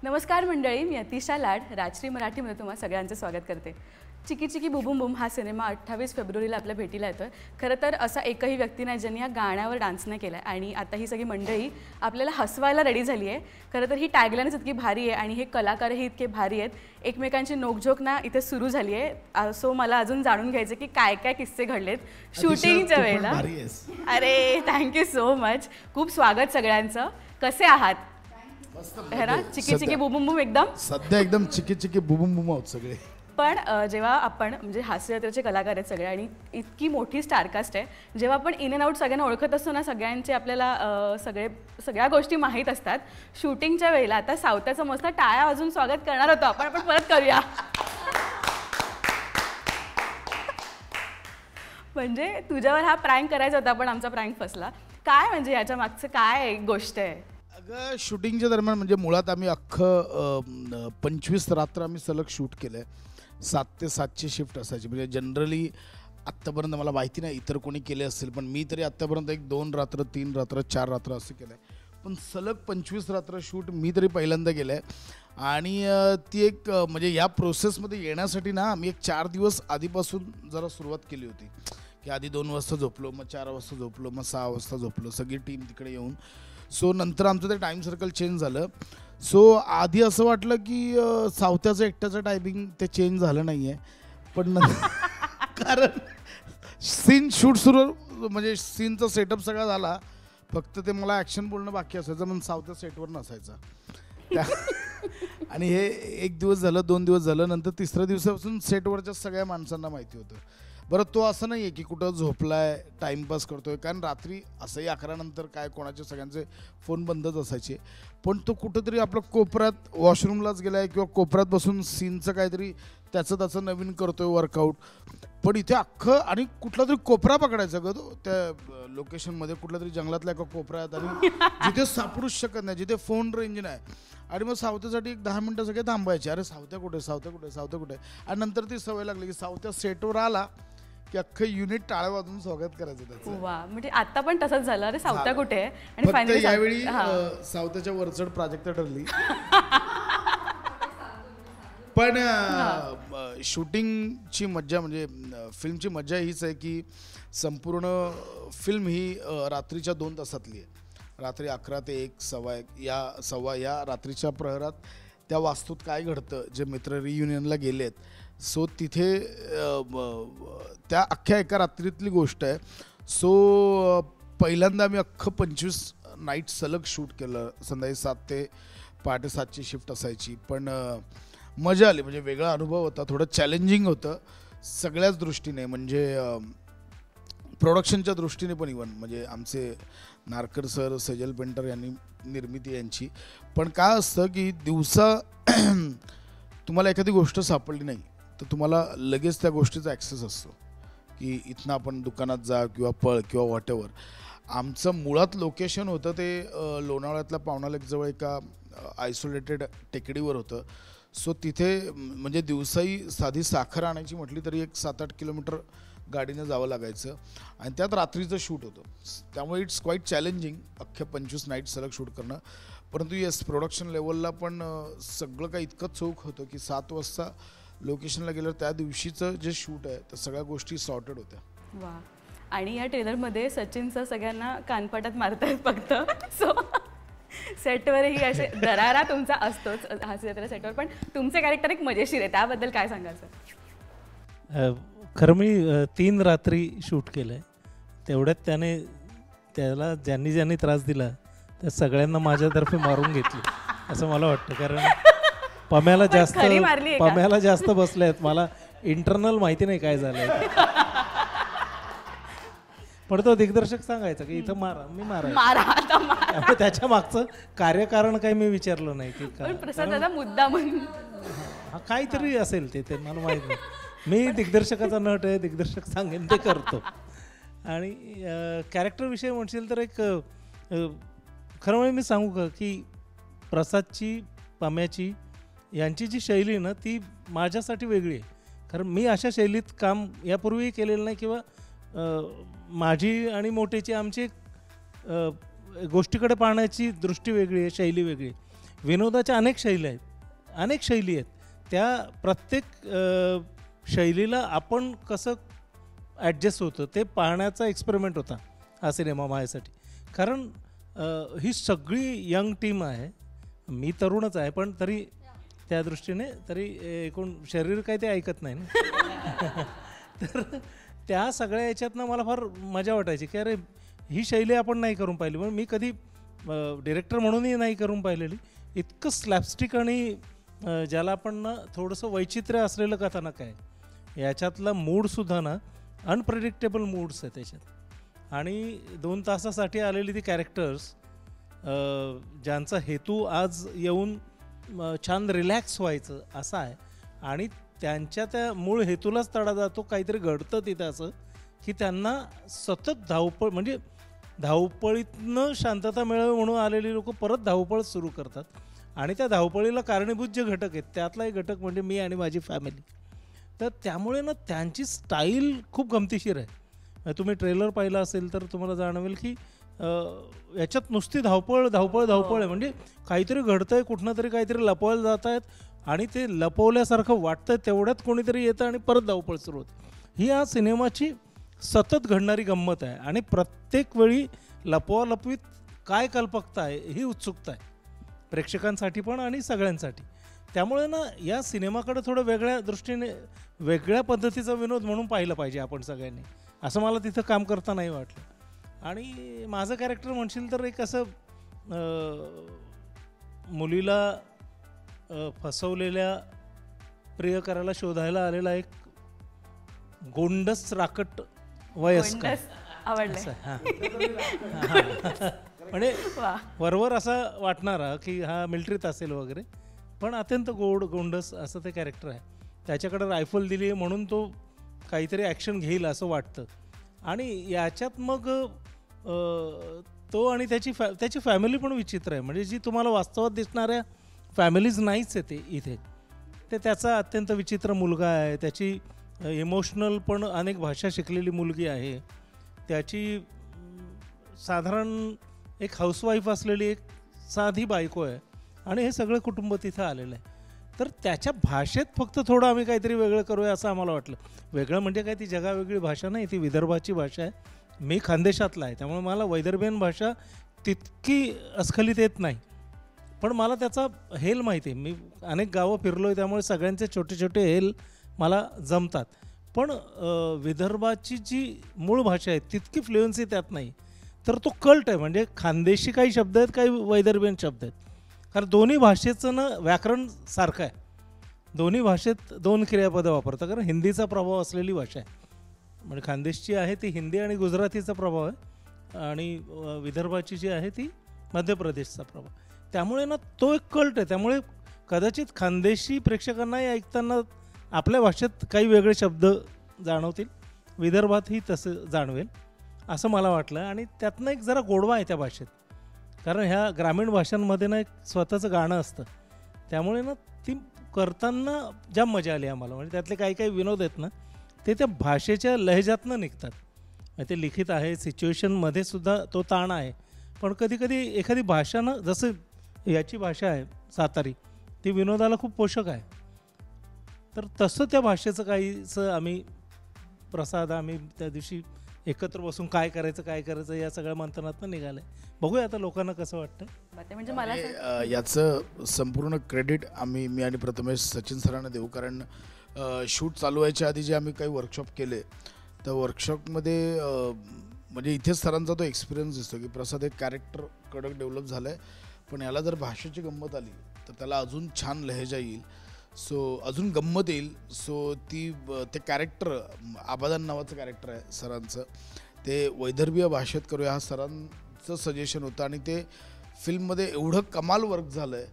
नमस्कार मंडळी, मी अतिशा लाड राजश्री मराठीमध्ये तुम्हा सगळ्यांचं स्वागत करते. चिकी चिकी बुबुम बुम हा सिनेमा 28 फेब्रुवारीला आपल्या भेटीला येतोय. खरं तर असा एकही व्यक्ती नाही ज्यांनी या गाण्यावर डान्स नाही केला आणि आता ही सगळी मंडळी आपल्याला हसवायला रेडी झाली आहे. खरं तर ही टॅगलाईनच इतकी भारी आहे आणि हे कलाकारही इतके भारी आहेत. एकमेकांची नोकझोक ना इथे सुरू झाली आहे. सो मला अजून जाणून घ्यायचं की काय काय किस्से घडलेत शूटिंगच्या वेळेला. अरे थँक्यू सो मच. खूप स्वागत सगळ्यांचं. कसे आहात? चिकी चिकी बुबुम बुम एकदम सध्या एकदम चिकी चिकी बुबुम बुम आहोत सगळे. पण जेव्हा आपण म्हणजे हास्यजत्रेचे कलाकार आहेत सगळे आणि इतकी मोठी स्टारकास्ट आहे, जेव्हा आपण इन अँड आउट सगळ्यांना ओळखत असतो ना, सगळ्यांचे आपल्याला सगळ्या गोष्टी माहीत असतात. शूटिंगच्या वेळेला आता सावत्याचं मस्त टाळ्या वाजून स्वागत करणार होतो आपण परत करूया. म्हणजे तुझ्यावर हा प्रँक करायचा होता पण आमचा प्रँक फसला. काय म्हणजे याच्या मागचं काय गोष्ट आहे? अगं शूटिंगच्या दरम्यान म्हणजे मुळात आम्ही अख्खं 25 रात्र आम्ही सलग शूट केलं आहे. 7 ते 7ची शिफ्ट असायची. म्हणजे जनरली आत्तापर्यंत मला माहिती नाही इतर कोणी केले असतील, पण मी तरी आत्तापर्यंत 1-2 रात्र 3 रात्र 4 रात्र असं केलं आहे. पण सलग 25 रात्र शूट मी तरी पहिल्यांदा केलं आहे. आणि ती एक म्हणजे या प्रोसेसमध्ये येण्यासाठी ना आम्ही एक 4 दिवस आधीपासून जरा सुरुवात केली होती की आधी 2 वाजता झोपलो, मग 4 वाजता झोपलो, मग 6 वाजता झोपलो, सगळी टीम तिकडे येऊन. सो नंतर आमचं ते टाईम सर्कल चेंज झालं. सो आधी असं वाटलं की सावत्याचं एकट्याचं टायमिंग ते चेंज झालं नाही आहे, पण कारण सीन शूट सुरू म्हणजे सीनचा सेटअप सगळा झाला, फक्त ते मला ॲक्शन बोलणं बाकी असायचं, पण सावत्या सेटवर नसायचा. आणि हे 1 दिवस झालं, 2 दिवस झालं, नंतर 3ऱ्या दिवसापासून सेटवरच्या सगळ्या माणसांना माहिती होतं. बरं तो असं नाही आहे की कुठं झोपलाय टाईमपास करतोय, कारण रात्री असंही 11 नंतर काय कोणाचे सगळ्यांचे फोन बंदच असायचे, पण तो कुठंतरी आपलं कोपऱ्यात वॉशरूमलाच गेला आहे किंवा कोपऱ्यात बसून सीनचं काहीतरी त्याचं नवीन करतोय वर्कआउट. पण इथे अख्खं आणि कुठला तरी कोपरा पकडायचा ग तो त्या लोकेशनमध्ये, कुठल्या तरी जंगलातल्या एका कोपऱ्यात, आणि जिथे सापडूच शकत नाही, जिथे फोन रेंज नाही. आणि मग सावत्यासाठी एक 10 मिनटं सगळे थांबायचे, अरे सावत्या कुठे सावत्या कुठे सावत्या कुठे. आणि नंतर ती सवय लागली की सावत्या सेटवर आला की अख्खं युनिट टाळ्या वाजून स्वागत करायचं त्याचं. वा, म्हणजे आता पण तसंच झालं. अरे सावत्या कुठे आहे? आणि फायनली यावेळी सावत्याच्या वरचढ प्राजक्ता ठरली. पण शूटिंगची मज्जा म्हणजे फिल्मची मज्जा हीच आहे की संपूर्ण फिल्म ही रात्रीच्या 2 तासातली आहे. रात्री 11 ते 1, सव्वा या रात्रीच्या प्रहरात त्या वास्तूत काय घडतं, जे मित्र रियुनियनला गेलेत, सो तिथे त्या अख्ख्या एका रात्रीतली गोष्ट आहे. सो पहिल्यांदा आम्ही अख्खं 25 नाईट सलग शूट केलं. संध्याकाळी 7 ते पहाटे 7ची शिफ्ट असायची, पण मजा आली. म्हणजे वेगळा अनुभव होता, थोडं चॅलेंजिंग होतं सगळ्याच दृष्टीने, म्हणजे प्रोडक्शनच्या दृष्टीने पण. इव्हन म्हणजे आमचे नारकर सर, सेजल पेंटर यांनी निर्मिती यांची. पण काय असतं की दिवसा तुम्हाला एखादी गोष्ट सापडली नाही तर तुम्हाला लगेच त्या गोष्टीचा ॲक्सेस असतो की इथनं आपण दुकानात जा किंवा पळ किंवा व्हॉटेवर. आमचं मुळात लोकेशन होतं ते लोणावळ्यातल्या पावणा लेकजवळ एका आयसोलेटेड टेकडीवर होतं. सो तिथे म्हणजे दिवसाही साधी साखर आणायची म्हटली तरी एक 7-8 किलोमीटर गाडीनं जावं लागायचं, आणि त्यात रात्रीचं शूट होतं. त्यामुळे इट्स क्वाईट चॅलेंजिंग अख्ख्या 25 नाईट सलग शूट करणं. परंतु येस, प्रोडक्शन लेवलला पण सगळं काही इतकं चोख होतं की 7 वाजता लोकेशनला गेल्यावर त्या दिवशीचं जे शूट आहे त्या सगळ्या गोष्टी सॉर्टेड होत्या. वा. आणि या ट्रेलरमध्ये सचिनचं सगळ्यांना कानपटात मारतात फक्त. सो सेटवरही असे दरारा तुमचा असतोच हास्यजत्रा सेटवर, पण तुमचे कॅरेक्टर एक मजेशीर आहे, त्याबद्दल काय सांगाल सर? खरं मी 3 रात्री शूट केलं आहे. तेवढ्यात त्याला ज्यांनी त्रास दिला त्या सगळ्यांना माझ्यातर्फे मारून घेतली असं मला वाटतं. कारण पम्याला जास्त बसले आहेत. मला इंटरनल माहिती नाही काय झालंय, पण तो दिग्दर्शक सांगायचा की इथं मारा, मी मारा. त्याच्या मागचं कार्यकारण काही मी विचारलं नाही की प्रसादाचा मुद्दा म्हणून काहीतरी असेल ते मला माहित नाही. मी दिग्दर्शकाचा नट आहे, दिग्दर्शक सांगेन ते करतो. आणि कॅरेक्टरविषयी म्हणशील तर एक खरं म्हणजे मी सांगू का की प्रसादची, पम्याची यांची जी शैली ना ती माझ्यासाठी वेगळी आहे. कारण मी अशा शैलीत काम यापूर्वीही केलेलं नाही, किंवा माझी आणि मोठेची आमची गोष्टीकडे पाहण्याची दृष्टी वेगळी आहे, शैली वेगळी आहे. विनोदाच्या अनेक शैली आहेत. त्या प्रत्येक शैलीला आपण कसं ॲडजस्ट होतं ते पाहण्याचा एक्सपेरिमेंट होता हा सिनेमा माझ्यासाठी. कारण ही सगळी यंग टीम आहे. मी तरुणच आहे पण तरी त्या दृष्टीने तरी एकूण शरीर काही ते ऐकत नाही ना. तर त्या सगळ्या याच्यातनं मला फार मजा वाटायची की अरे ही शैली आपण नाही करून पाहिली. पण मी कधी डिरेक्टर म्हणूनही नाही करून पाहिलेली. इतकं स्लॅपस्टिक आणि ज्याला आपण ना थोडंसं वैचित्र्य असलेलं कथानक आहे. याच्यातला मूडसुद्धा ना अनप्रेडिक्टेबल मूड्स आहे त्याच्यात. आणि 2 तासासाठी आलेली ती कॅरेक्टर्स ज्यांचा हेतू आज येऊन छान रिलॅक्स व्हायचं असा आहे आणि त्यांच्या त्या मूळ हेतूलाच तडा जातो. काहीतरी घडतं तिथं असं की त्यांना सतत धावपळ म्हणजे धावपळीतनं शांतता मिळावी म्हणून आलेली लोक परत धावपळ सुरू करतात. आणि त्या धावपळीला कारणीभूत जे घटक आहेत त्यातला एक घटक म्हणजे मी आणि माझी फॅमिली. तर त्यामुळे ना त्यांची स्टाईल खूप गमतीशीर आहे. तुम्ही ट्रेलर पाहिला असेल तर तुम्हाला जाणवेल की याच्यात नुसती धावपळ आहे. म्हणजे काहीतरी घडतंय, कुठनं तरी काहीतरी लपवायला जात आहेत आणि ते लपवल्यासारखं वाटतं तेवढ्यात कोणीतरी येतं आणि परत धावपळ सुरू होते. ही या सिनेमाची सतत घडणारी गंमत आहे. आणि प्रत्येक वेळी लपवालपवीत काय कल्पकता आहे ही उत्सुकता आहे प्रेक्षकांसाठी पण आणि सगळ्यांसाठी. त्यामुळे ना या सिनेमाकडे थोडं वेगळ्या दृष्टीने वेगळ्या पद्धतीचा विनोद म्हणून पाहिलं पाहिजे आपण सगळ्यांनी, असं मला तिथं काम करतानाही वाटलं. आणि माझं कॅरेक्टर म्हणशील तर एक असं मुलीला फसवलेल्या प्रियकराला शोधायला आलेला एक गोंडस राकट वयस्कर म्हणजे वरवर असा वाटणारा की हा मिलिटरीत असेल वगैरे पण अत्यंत गोंडस असं ते कॅरेक्टर आहे. त्याच्याकडे रायफल दिली आहे म्हणून तो काहीतरी ॲक्शन घेईल असं वाटतं. आणि याच्यात मग तो आणि त्याची फॅमिली पण विचित्र आहे. म्हणजे जी तुम्हाला वास्तवात दिसणाऱ्या फॅमिलीज नाहीच आहे ते इथे. ते त्याचा अत्यंत विचित्र मुलगा आहे. त्याची इमोशनल पण अनेक भाषा शिकलेली मुलगी आहे. त्याची साधारण एक हाऊसवाईफ असलेली एक साधी बायको आहे. आणि हे सगळं कुटुंब तिथं आलेलं आहे. तर त्याच्या भाषेत फक्त थोडं आम्ही काहीतरी वेगळं करूया असं आम्हाला वाटलं. वेगळं म्हणजे काय, ती जगावेगळी भाषा नाही, ती विदर्भाची भाषा आहे. मी खानदेशातला आहे त्यामुळे मला वैदर्भियन भाषा तितकी अस्खलित येत नाही. पण मला त्याचा हेल माहिती आहे. मी अनेक गावं फिरलो आहे त्यामुळे सगळ्यांचे छोटे छोटे हेल मला जमतात. पण विदर्भाची जी मूळ भाषा आहे तितकी फ्लुएन्सी त्यात नाही. तर तो कल्ट आहे. म्हणजे खानदेशी काही शब्द आहेत, काही वैदर्भियन शब्द आहेत. कारण दोन्ही भाषेचं ना व्याकरण सारखं आहे. दोन्ही भाषेत 2 क्रियापदं वापरतात कारण हिंदीचा प्रभाव असलेली भाषा आहे. म्हणजे खानदेशची आहे ती हिंदी आणि गुजरातीचा प्रभाव आहे आणि विदर्भाची जी आहे ती मध्य प्रदेशचा प्रभाव. त्यामुळे ना तो एक कल्ट आहे. त्यामुळे कदाचित खानदेशी प्रेक्षकांनाही ऐकताना आपल्या भाषेत काही वेगळे शब्द जाणवतील, विदर्भातही तसं जाणवेल असं मला वाटलं. आणि त्यातनं एक जरा गोडवा आहे त्या भाषेत. कारण ह्या ग्रामीण भाषांमध्ये ना एक स्वतःचं गाणं असतं. त्यामुळे ना ती करताना जाम मजा आली आम्हाला. म्हणजे त्यातले काही काही विनोद आहेत ना ते त्या भाषेच्या लहेजातनं निघतात. ते लिखित आहे, सिच्युएशनमध्ये सुद्धा तो ताण आहे. पण कधी कधी एखादी भाषा ना, जसं याची भाषा आहे सातारी, ती विनोदाला खूप पोषक आहे. तर तसं त्या भाषेचं काहीचं आम्ही त्या दिवशी एकत्र बसून काय करायचं या सगळ्या मंथनातनं निघालं आहे. बघूया आता लोकांना कसं वाटतं. म्हणजे मला याचं संपूर्ण क्रेडिट मी आणि प्रथमेश सचिन सरांना देऊ. कारण शूट चालू व्हायच्या आधी जे आम्ही काही वर्कशॉप केले त्या वर्कशॉपमध्ये म्हणजे इथेच सरांचा तो एक्सपिरियन्स दिसतो की प्रसाद एक कॅरेक्टर कडक डेव्हलप झालं आहे पण याला जर भाषेची गंमत आली तर त्याला अजून छान लहेजा येईल, सो अजून गंमत येईल. सो ते कॅरेक्टर आबादान नावाचं कॅरेक्टर आहे सरांचं, ते वैदर्भीय भाषेत करूया हा सरांचं सजेशन होतं. आणि ते फिल्ममध्ये एवढं कमाल वर्क झालं आहे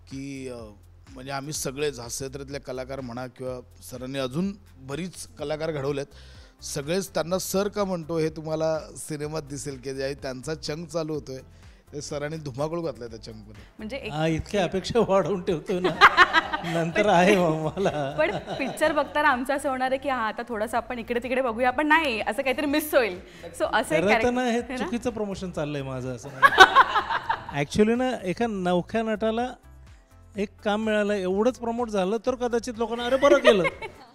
की म्हणजे आम्ही सगळेच हास्यचित्रातले कलाकार म्हणा किंवा सरांनी अजून बरीच कलाकार घडवलेत, सगळेच त्यांना सर का म्हणतो हे तुम्हाला सिनेमात दिसेल की ज्यावेळी त्यांचा चंग चालू होतोय ते सरांनी धुमाकूळ घातलाय त्या चंगमध्ये. म्हणजे इतक्या अपेक्षा वाढवून ठेवतो ना नंतर आहे मला. पण पिक्चर बघताना आमचं असं होणार आहे की हा आता थोडंसं आपण इकडे तिकडे बघूया, पण नाही असं काहीतरी मिस होईल. सो असं हे चुकीचं प्रमोशन चाललंय माझं असं. ॲक्च्युली ना एका नवख्या नटाला एक काम मिळालं एवढंच प्रमोट झालं तर कदाचित लोकांना अरे बरं केलं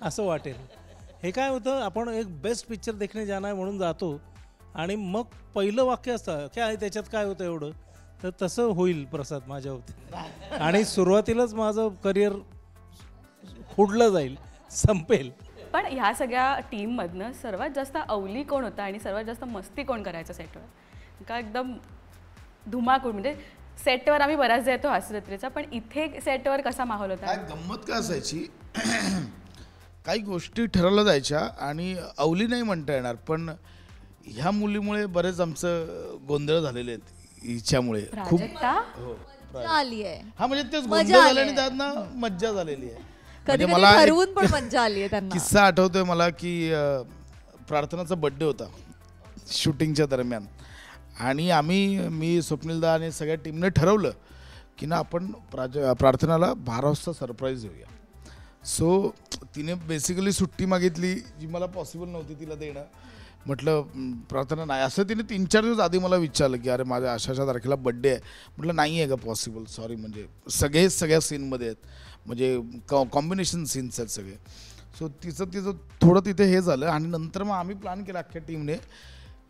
असं वाटेल. हे काय होतं, आपण एक बेस्ट पिक्चर देखणे जाना है म्हणून जातो आणि मग पहिलं वाक्य असतं काय आहे त्याच्यात काय होतं एवढं, तर तसं होईल प्रसाद माझ्या बाबतीत. आणि सुरुवातीलाच माझं करिअर खुडलं जाईल, संपेल. पण ह्या सगळ्या टीममधनं सर्वात जास्त अवली कोण होता आणि सर्वात जास्त मस्ती कोण करायचं सेटवर? का एकदम धुमाकूळ, म्हणजे सेटवर आम्ही बऱ्याचदा येतो हास्यजत्रेचा, पण इथे सेटवर कसा माहोल होता? काय गंमत काय असायची, काही गोष्टी ठरवल्या जायच्या आणि अवली नाही म्हणता येणार, पण ह्या मुलीमुळे बरेच आमचं गोंधळ झालेले आहेत हिच्यामुळे. खूप प्राजक्ता आली आहे. हा म्हणजे तेच गोंधळ झाले आणि त्यांना मज्जा झालेली आहे. कधी म्हणजे मला ठरवून पण मज्जा आली आहे त्यांना. किस्सा आठवतोय मला की प्रार्थनाचा बर्थडे होता शूटिंगच्या दरम्यान आणि मी स्वप्नीलदा आणि सगळ्या टीमने ठरवलं की ना आपण प्रार्थनाला 12 वाजता सरप्राईज देऊया. सो तिने बेसिकली सुट्टी मागितली जी मला पॉसिबल नव्हती तिला देणं. म्हटलं प्रार्थना नाही, असं तिने 3-4 दिवस आधी मला विचारलं की अरे माझ्या अशा तारखेला बड्डे आहे. म्हटलं नाही आहे का पॉसिबल, सॉरी, म्हणजे सगळ्या सीनमध्ये आहेत, म्हणजे कॉम्बिनेशन सीन्स आहेत सगळे. सो तिचं थोडं तिथे हे झालं आणि नंतर मग आम्ही प्लॅन केला अख्ख्या टीमने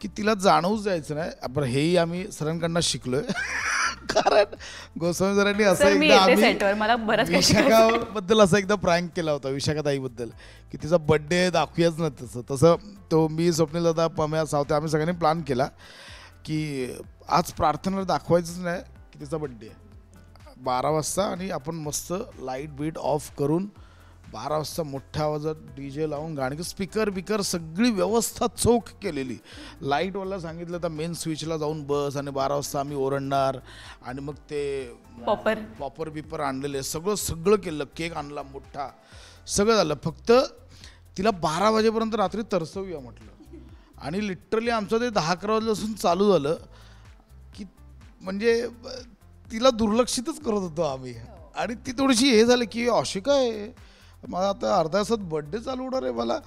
की तिला जाणवूच जायचं नाही. आपण हेही आम्ही सरांकडनं शिकलोय कारण गोस्वामी सरांनी असं एकदा विशाखाबद्दल असा एकदा प्रँक केला होता विशाखाताईबद्दल की तिचा बड्डे दाखवूयाच ना तसं तो मी स्वप्नील दादा पम्या सावते आम्ही सगळ्यांनी प्लॅन केला की आज प्रार्थनेला दाखवायचंच नाही की तिचा बड्डे आहे 12 वाजता आणि आपण मस्त लाईट बीट ऑफ करून 12 वाजता मोठ्या आवाजात DJ लावून गाणी, स्पीकर सगळी व्यवस्था चोख केलेली. लाईटवाला सांगितलं तर मेन स्विचला जाऊन बस आणि 12 वाजता आम्ही ओरडणार आणि मग ते पॉपर बिपर आणलेले सगळं केलं, केक आणला मोठा, सगळं झालं. फक्त तिला 12 वाजेपर्यंत रात्री तरसवूया म्हटलं आणि लिटरली आमचं ते 10-11 वाजल्यापासून चालू झालं की म्हणजे तिला दुर्लक्षितच करत होतो आम्ही. आणि ती थोडीशी हे झाली की अशी काय मला आता अर्ध्या तासात बड्डे चालू होणार आहे मला.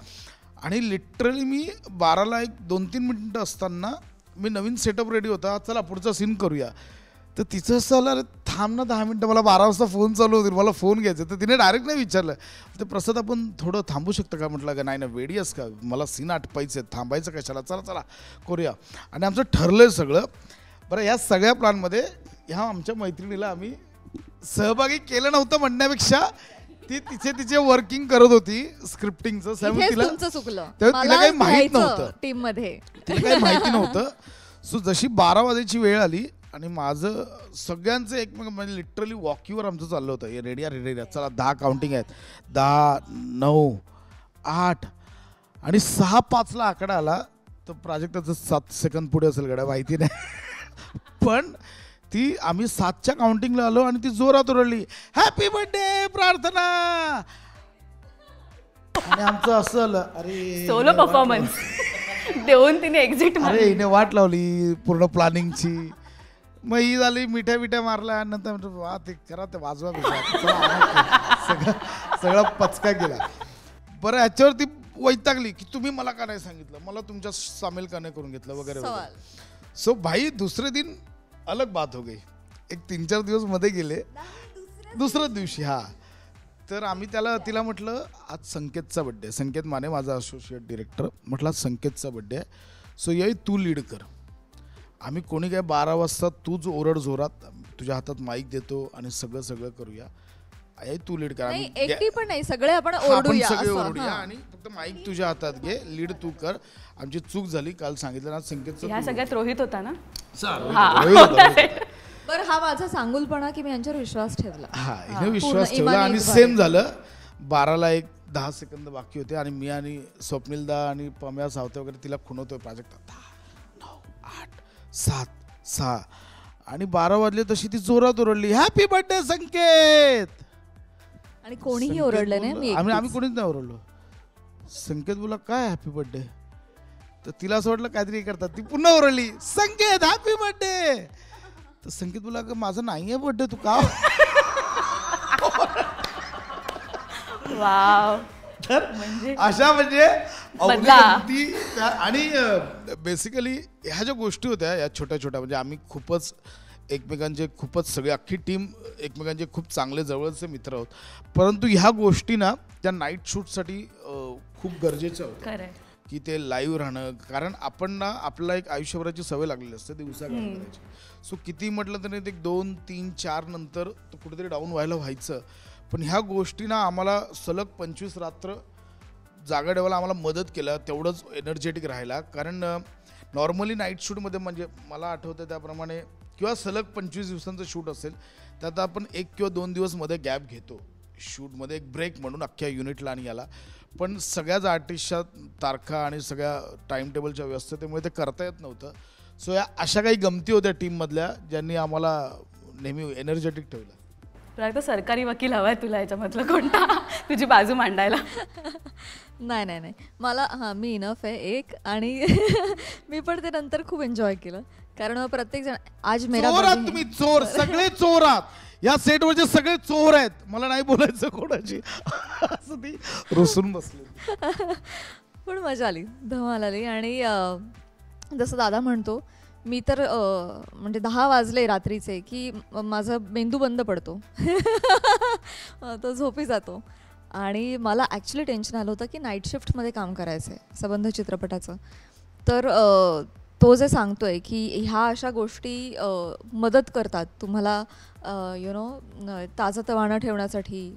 आणि लिटरली मी 12ला 2-3 मिनिटं असताना मी नवीन सेटअप रेडी होता, चला पुढचा सीन करूया. तर तिचं असं झालं, अरे थांब ना 10 मिनटं, मला 12 वाजता फोन चालू होतील, मला फोन घ्यायचा. तर तिने डायरेक्ट नाही विचारलं, तर प्रसाद आपण थोडं थांबू शकतं का? म्हटलं का नाही ना, वेडी आहेस का, मला सीन आटपायचं आहे, थांबायचं कशाला, चला करूया. आणि आमचं ठरलं सगळं. बरं, ह्या सगळ्या प्लॅनमध्ये ह्या आमच्या मैत्रिणीला आम्ही सहभागी केलं नव्हतं म्हणण्यापेक्षा ती तिचे वर्किंग करत होती स्क्रिप्टिंगचं. तिला काही माहित नव्हतं टीममध्ये, तिला काही माहिती नव्हतं. सो जशी 12 वाजायची वेळ आली आणि माझं सगळ्यांचं एकमेक म्हणजे लिटरली वॉकीवर आमचं चाललं होतं, हे रेडी चला 10 काउंटिंग आहेत, 10, 9, 8 आणि 6:05ला आकडा आला. तर प्राजक्ताचं 7 सेकंद पुढे असेल गड्या माहिती नाही, पण ती आम्ही 7च्या काउंटिंगला आलो आणि ती जोरात ओरडली हॅपी बर्थडे प्रार्थना. आणि आमचं असं आलं, अरे सोलो परफॉर्मन्स देऊन तिने एक्झिट मारली. अरे हिने वाट लावली पूर्ण प्लॅनिंगची. मग ही झाली, मिठ्या मारल्या. नंतर वा ते करा, ते वाजवा सगळा पचका केला. बरं, ह्याच्यावर ती वैतागली की तुम्ही मला का नाही सांगितलं, मला तुमच्या सामील का नाही करून घेतलं वगैरे. सो भाई दुसरे दिन अलग बात हो गई. एक 3-4 दिवस मध्ये गेले. दुसऱ्या दिवशी तर आम्ही तिला म्हटलं आज संकेतचा बड्डे, संकेत माने माझा असोसिएट डिरेक्टर, म्हटलं आज संकेतचा बड्डे आहे, सो ये तू लीड कर. आम्ही कोणी काय 12 वाजता तूच ओरड जोरात, तुझ्या हातात माईक देतो आणि सगळं करूया, तू लीड कर. एकटी पण नाही, सगळे आपण ओरडूया आणि फक्त माईक तुझ्या हातात घे, लीड तू कर. आमची चूक झाली, काल सांगितलं ना संकेतचं. ह्या सगळ्यात रोहित होता ना. बरं, हा माझा सांगुलपणा की मी यांच्यावर विश्वास ठेवला. हिने विश्वास ठेवला आणि सेम झालं. 12ला 10 सेकंद बाकी होते आणि मी आणि स्वप्नीलदा आणि पम्या सावते वगैरे तिला खुणवतोय प्राजक्ता 10, 9, 8, 7, 6 आणि 12 वाजले तशी ती जोरात ओरडली हॅपी बर्थडे संकेत. आणि कोणीही ओरडलं नाही, आम्ही कोणीच नाही ओरडलो. संकेत बोला काय हॅपी बर्थडे, तर तिला असं वाटलं काहीतरी करतात, ती पुन्हा ओरडली संकेत हॅपी बर्थडे. तर संकेत बोला माझं नाही आहे बर्थडे, तू का. वाव. अशा म्हणजे आणि बेसिकली ह्या ज्या गोष्टी होत्या या छोट्या म्हणजे आम्ही खूपच एकमेकांचे खूपच सगळे अख्खी टीम एकमेकांचे खूप चांगले जवळचे मित्र आहोत. परंतु ह्या गोष्टी ना त्या नाईट शूटसाठी खूप गरजेच्या होत्या खरंय. की ते लाईव्ह राहणं. कारण आपण ना आपल्याला एक आयुष्यभराची सवय लागलेली असते दिवसा काम करायची. सो किती म्हटलं तरी ते 2, 3, 4 नंतर कुठेतरी डाऊन व्हायचं. पण ह्या गोष्टी ना आम्हाला सलग 25 रात्र जागा ठेवायला आम्हाला मदत केलं, तेवढंच एनर्जेटिक राहायला. कारण नॉर्मली नाईट शूटमध्ये म्हणजे मला आठवतं त्याप्रमाणे किंवा सलग 25 दिवसांचं शूट असेल त्यात आपण 1 किंवा 2 दिवस मध्ये गॅप घेतो शूटमध्ये, एक ब्रेक म्हणून अख्ख्या युनिटला आणि याला. पण सगळ्याच आर्टिस्टच्या तारखा आणि सगळ्या टाईम टेबलच्या व्यस्ततेमुळे ते करता येत नव्हतं. सो या अशा काही गमती होत्या टीममधल्या ज्यांनी आम्हाला नेहमी एनर्जेटिक ठेवलं. तुला सरकारी वकील हवाय तुला याच्यामधलं कोणता तुझी बाजू मांडायला? नाही मला मी इनफ आहे एक. आणि मी पण ते नंतर खूप एन्जॉय केलं. कारण प्रत्येक जण आज मेरा चोर आहात तुम्ही, चोर, सगळे चोर आहात. या सेटवरचे सगळे चोर आहेत, मला नाही बोलायचं कोणाची असं ती रुसून बसली. पण मजा आली, धमाल आली. आणि जसं दादा म्हणतो, मी तर म्हणजे 10 वाजले रात्रीचे की माझा मेंदू बंद पडतो तो झोपी जातो. आणि मला ॲक्च्युली टेन्शन आलं होतं की नाईट शिफ्टमध्ये काम करायचं आहे संबंध चित्रपटाचं. तर तो जे सांगतोय की ह्या अशा गोष्टी मदत करतात तुम्हाला ताजंतवानं ठेवण्यासाठी,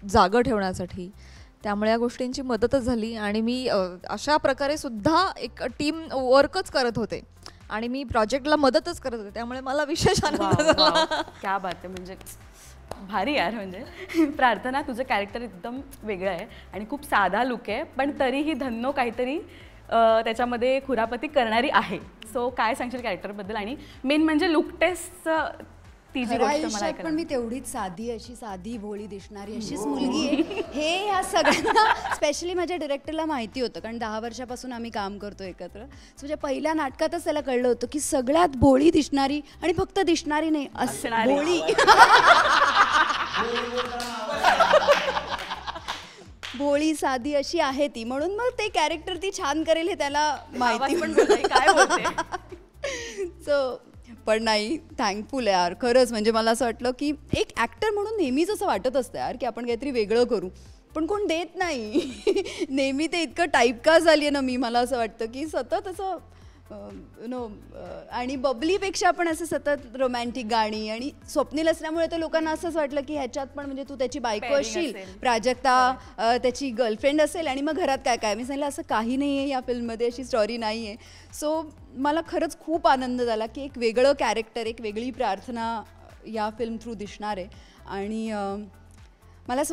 जागं ठेवण्यासाठी. त्यामुळे या गोष्टींची मदतच झाली. आणि मी अशा प्रकारे सुद्धा एक टीम वर्कच करत होते आणि मी प्रोजेक्टला मदतच करत होते. त्यामुळे मला विशेष आनंद झाला. क्या बात आहे, म्हणजे भारी यार. म्हणजे प्रार्थना, तुझं कॅरेक्टर एकदम वेगळं आहे आणि खूप साधा लुक आहे, पण तरीही धन्नो काहीतरी त्याच्यामध्ये खुरापती करणारी आहे. सो काय सांगशील कॅरेक्टरबद्दल? आणि मेन म्हणजे लुक टेस्ट ती जी गोष्ट मला पण मी तेवढीच साधी, अशी साधी भोळी दिसणारी अशीच मुलगी आहे हे ह्या सगळ्यांना स्पेशली माझ्या डिरेक्टरला माहिती होतं. कारण 10 वर्षापासून आम्ही काम करतो एकत्र. सो म्हणजे पहिल्या नाटकातच त्याला कळलं होतं की सगळ्यात भोळी दिसणारी, आणि फक्त दिसणारी नाही, असणारी भोळी भोळी साधी अशी आहे ती. म्हणून मग ते कॅरेक्टर ती छान करेल हे त्याला माहिती पण काय बोलते. सो पण नाही, थँकफुल आहे यार खरंच. म्हणजे मला असं वाटलं की एक ॲक्टर म्हणून नेहमीच असं वाटत असतं यार की आपण काहीतरी वेगळं करू, पण कोण देत नाही. नेहमी ते इतकं टाईपकास्ट झाली आहे ना मी, मला असं वाटतं की सतत असं आणि बबलीपेक्षा पण असं सतत रोमॅन्टिक गाणी. आणि स्वप्नील असल्यामुळे तर लोकांना असंच वाटलं की ह्याच्यात पण म्हणजे तू त्याची बायको असशील, प्राजक्ता त्याची गर्लफ्रेंड असेल, आणि मग घरात काय काय. मी सांगितलं असं काही नाही आहे या फिल्ममध्ये, अशी स्टोरी नाही आहे. सो मला खरंच खूप आनंद झाला की एक वेगळं कॅरेक्टर, एक वेगळी प्रार्थना या फिल्म थ्रू दिसणार आहे. आणि मला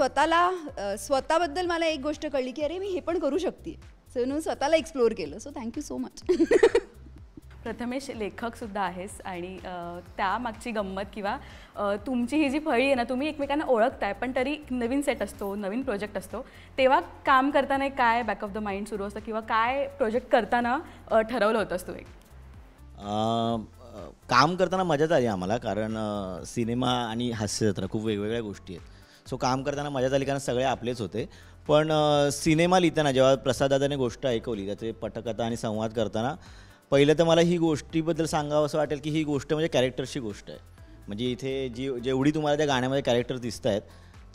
स्वतःबद्दल मला एक गोष्ट कळली की अरे मी हे पण करू शकते. सो म्हणून स्वतःला एक्सप्लोअर केलं. So thank you so much. Prathamesh लेखक सुद्धा आहेस आणि त्यामागची गंमत किंवा तुमची ही जी फळी आहे ना, तुम्ही एकमेकांना ओळखताय पण तरी नवीन सेट असतो, नवीन प्रोजेक्ट असतो, तेव्हा काम करताना काय बॅक ऑफ द माइंड सुरू असतं किंवा काय प्रोजेक्ट करताना ठरवलं होतंस तू? काम करताना मजाच आली आम्हाला, कारण सिनेमा आणि हास्यजत्रा खूप वेगवेगळ्या गोष्टी आहेत. सो काम करताना मजाच आली कारण सगळे आपलेच होते. पण सिनेमा लिहिताना जेव्हा प्रसाददादाने गोष्ट ऐकवली, त्याचे पटकथा आणि संवाद करताना पहिलं तर मला ही गोष्टीबद्दल सांगावं असं वाटेल की ही गोष्ट म्हणजे कॅरेक्टरची गोष्ट आहे. म्हणजे इथे जेवढी तुम्हाला त्या गाण्यामध्ये कॅरेक्टर दिसत आहेत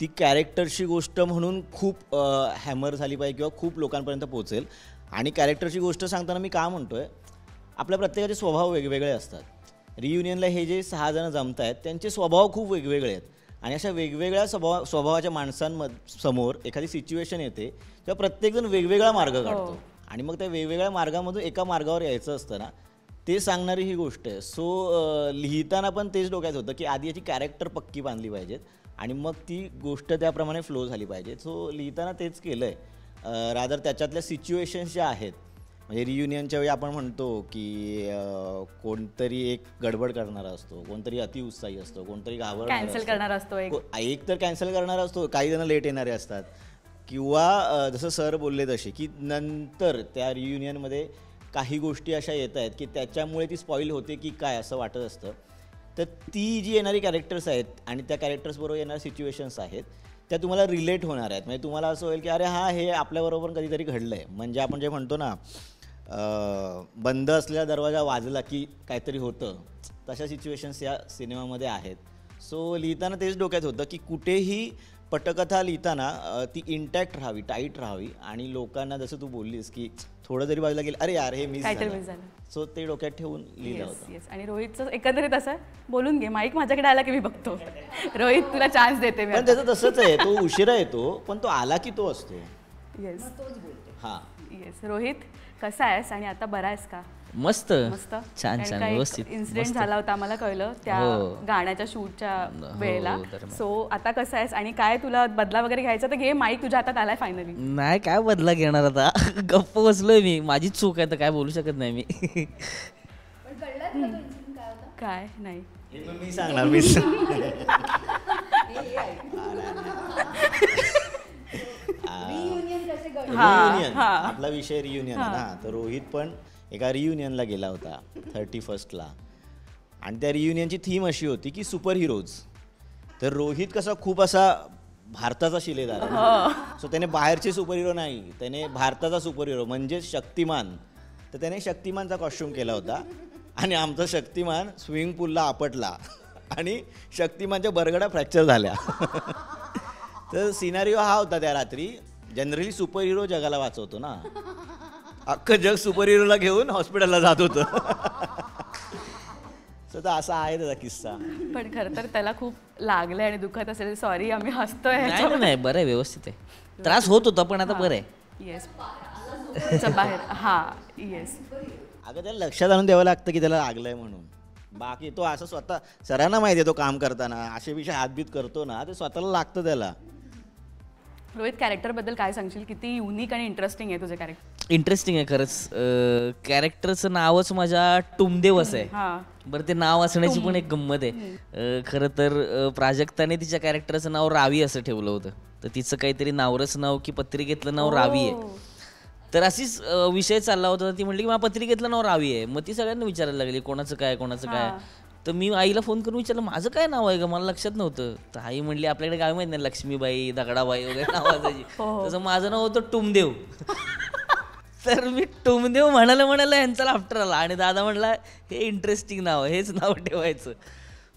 ती कॅरेक्टरची गोष्ट म्हणून खूप हॅमर झाली पाहिजे किंवा खूप लोकांपर्यंत पोहोचेल. आणि कॅरेक्टरची गोष्ट सांगताना मी का म्हणतो आहे, आपल्या प्रत्येकाचे स्वभाव वेगवेगळे असतात. रियुनियनला हे जे 6 जण जमत आहेत त्यांचे स्वभाव खूप वेगवेगळे आहेत. आणि अशा वेगवेगळ्या स्वभावाच्या माणसांसमोर एखादी सिच्युएशन येते तेव्हा प्रत्येकजण वेगवेगळा मार्ग काढतो. आणि मग त्या वेगवेगळ्या मार्गामधून एका मार्गावर यायचं असतं ना, ते सांगणारी ही गोष्ट आहे. सो लिहिताना पण तेच डोक्यात होतं की आधी याची कॅरेक्टर पक्की बांधली पाहिजेत आणि मग ती गोष्ट त्याप्रमाणे फ्लो झाली पाहिजे. सो लिहिताना तेच केलं आहे. रादर त्याच्यातल्या सिच्युएशन्स ज्या आहेत, म्हणजे रियुनियनच्या वेळी आपण म्हणतो की कोणतरी एक गडबड करणारा असतो, कोणतरी अतिउत्साही असतो, कोणतरी घाबरणारा कॅन्सल करणारा असतो, एक तर कॅन्सल करणारा असतो, काही जण लेट येणारे असतात. किंवा जसं सर बोलले तसे की नंतर त्या रियुनियनमध्ये काही गोष्टी अशा येत आहेत की त्याच्यामुळे ती स्पॉईल होते की काय असं वाटत असतं. तर ती जी येणारी कॅरेक्टर्स आहेत आणि त्या कॅरेक्टर्सबरोबर येणाऱ्या सिच्युएशन्स आहेत त्या तुम्हाला रिलेट होणार आहेत. म्हणजे तुम्हाला असं होईल की अरे हा हे आपल्याबरोबर कधीतरी घडलं आहे. म्हणजे आपण जे म्हणतो ना, बंद असलेला दरवाजा वाजला की काहीतरी होतं, तशा सिच्युएशन्स या सिनेमामध्ये आहेत. सो लिहिताना तेच डोक्यात होतं की कुठेही पटकथा लिहिताना ती इंटॅक्ट राहावी, टाईट राहावी आणि लोकांना जसं तू बोललीस की थोडं जरी बाजूला गेलं अरे यार हे मिस झालं, सो ते डोक्यात ठेवून लिहिलं होतं. येस. आणि रोहितचं एकंदरीत असं बोलून घे, माईक माझ्याकडे आला की मी बघतो. रोहित तुला चान्स देते मी. पण त्याचं तसंच आहे, तो उशिरा येतो पण तो आला की तो असतो. येस. हां येस. रोहित कसा आहेस आणि आता बरा आहेस का? मस्त मस्त. छान छान व्यवस्थित. इन्सिडेंट झाला होता आम्हाला कळलं त्या गाण्याच्या शूटच्या वेळेला. सो आता कसं आहेस आणि काय तुला बदला वगैरे घ्यायचा तर घे, माईक तुझ्या हातात आलाय फायनली. नाही काय बदला घेणार आता, गप्प बसलोय मी, माझीच चूक आहे तर काय बोलू शकत नाही मी. काय नाही मी सांगणार मी रियुनियन, आपला विषय रियुनियन आहे ना. तर रोहित पण एका रियुनियनला गेला होता 31st आणि त्या रियुनियनची थीम अशी होती की सुपर हिरोज. तर रोहित कसा खूप असा भारताचा शिलेदार आहे, सो त्याने बाहेरचे सुपर हिरो नाही, त्याने भारताचा सुपर हिरो म्हणजे शक्तिमान. तर त्याने शक्तिमानचा कॉस्ट्युम केला होता आणि आमचा शक्तिमान स्विमिंग पूलला आपटला आणि शक्तिमानच्या बरगड्या फ्रॅक्चर झाल्या. तर सिनारिओ हा होता त्या रात्री. जनरली सुपर हिरो जगाला वाचवतो ना, अख्खं जग सुपर हिरोला घेऊन हॉस्पिटलला जात होतं. तर असा आहे त्याचा किस्सा. पण खरं तर त्याला खूप लागलंय आणि दुखत असेल. सॉरी आम्ही हसतोय. नाही बरं आहे, व्यवस्थित आहे. त्रास होत होता पण आता बरं आहे. येस. बाहेर. हा येस. अगं त्याला लक्षात आणून द्यावं लागतं की त्याला लागलंय म्हणून. बाकी तो असं स्वतः सरांना माहिती आहे, तो काम करताना असे विषय हातबीत करतो ना, ते स्वतःला लागतं त्याला. रोहित कॅरेक्टरबद्दल काय सांगशील? किती युनिक आणि इंटरेस्टिंग आहे तुझं कॅरेक्टर. इंटरेस्टिंग आहे खरंच. कॅरेक्टरचं नावच माझ्या टुमदेव असं आहे. बरं ते नाव असण्याची पण एक गंमत आहे. खरं तर प्राजक्ताने तिच्या कॅरेक्टरचं नाव रावी असं ठेवलं होतं. तर तिचं काहीतरी नावरस नाव की पत्रिकेतलं नाव रावी आहे. तर अशीच विषय चालला होता. ती म्हटली की मला पत्रिकेतलं नाव रावी आहे. मग ती सगळ्यांना विचारायला लागली कोणाचं काय कोणाचं काय. तर मी आईला फोन करून विचारलं माझं काय नाव आहे का, मला लक्षात नव्हतं. तर आई म्हणली आपल्याकडे काय माहिती नाही, लक्ष्मीबाई दगडाबाई वगैरे नाव असायची. तसं माझं नाव होतं टुमदेव. तर मी टुमदेव म्हणायला यांचा लाफ्टर आला आणि दादा म्हणला हे इंटरेस्टिंग नाव आहे, हेच नाव ठेवायचं.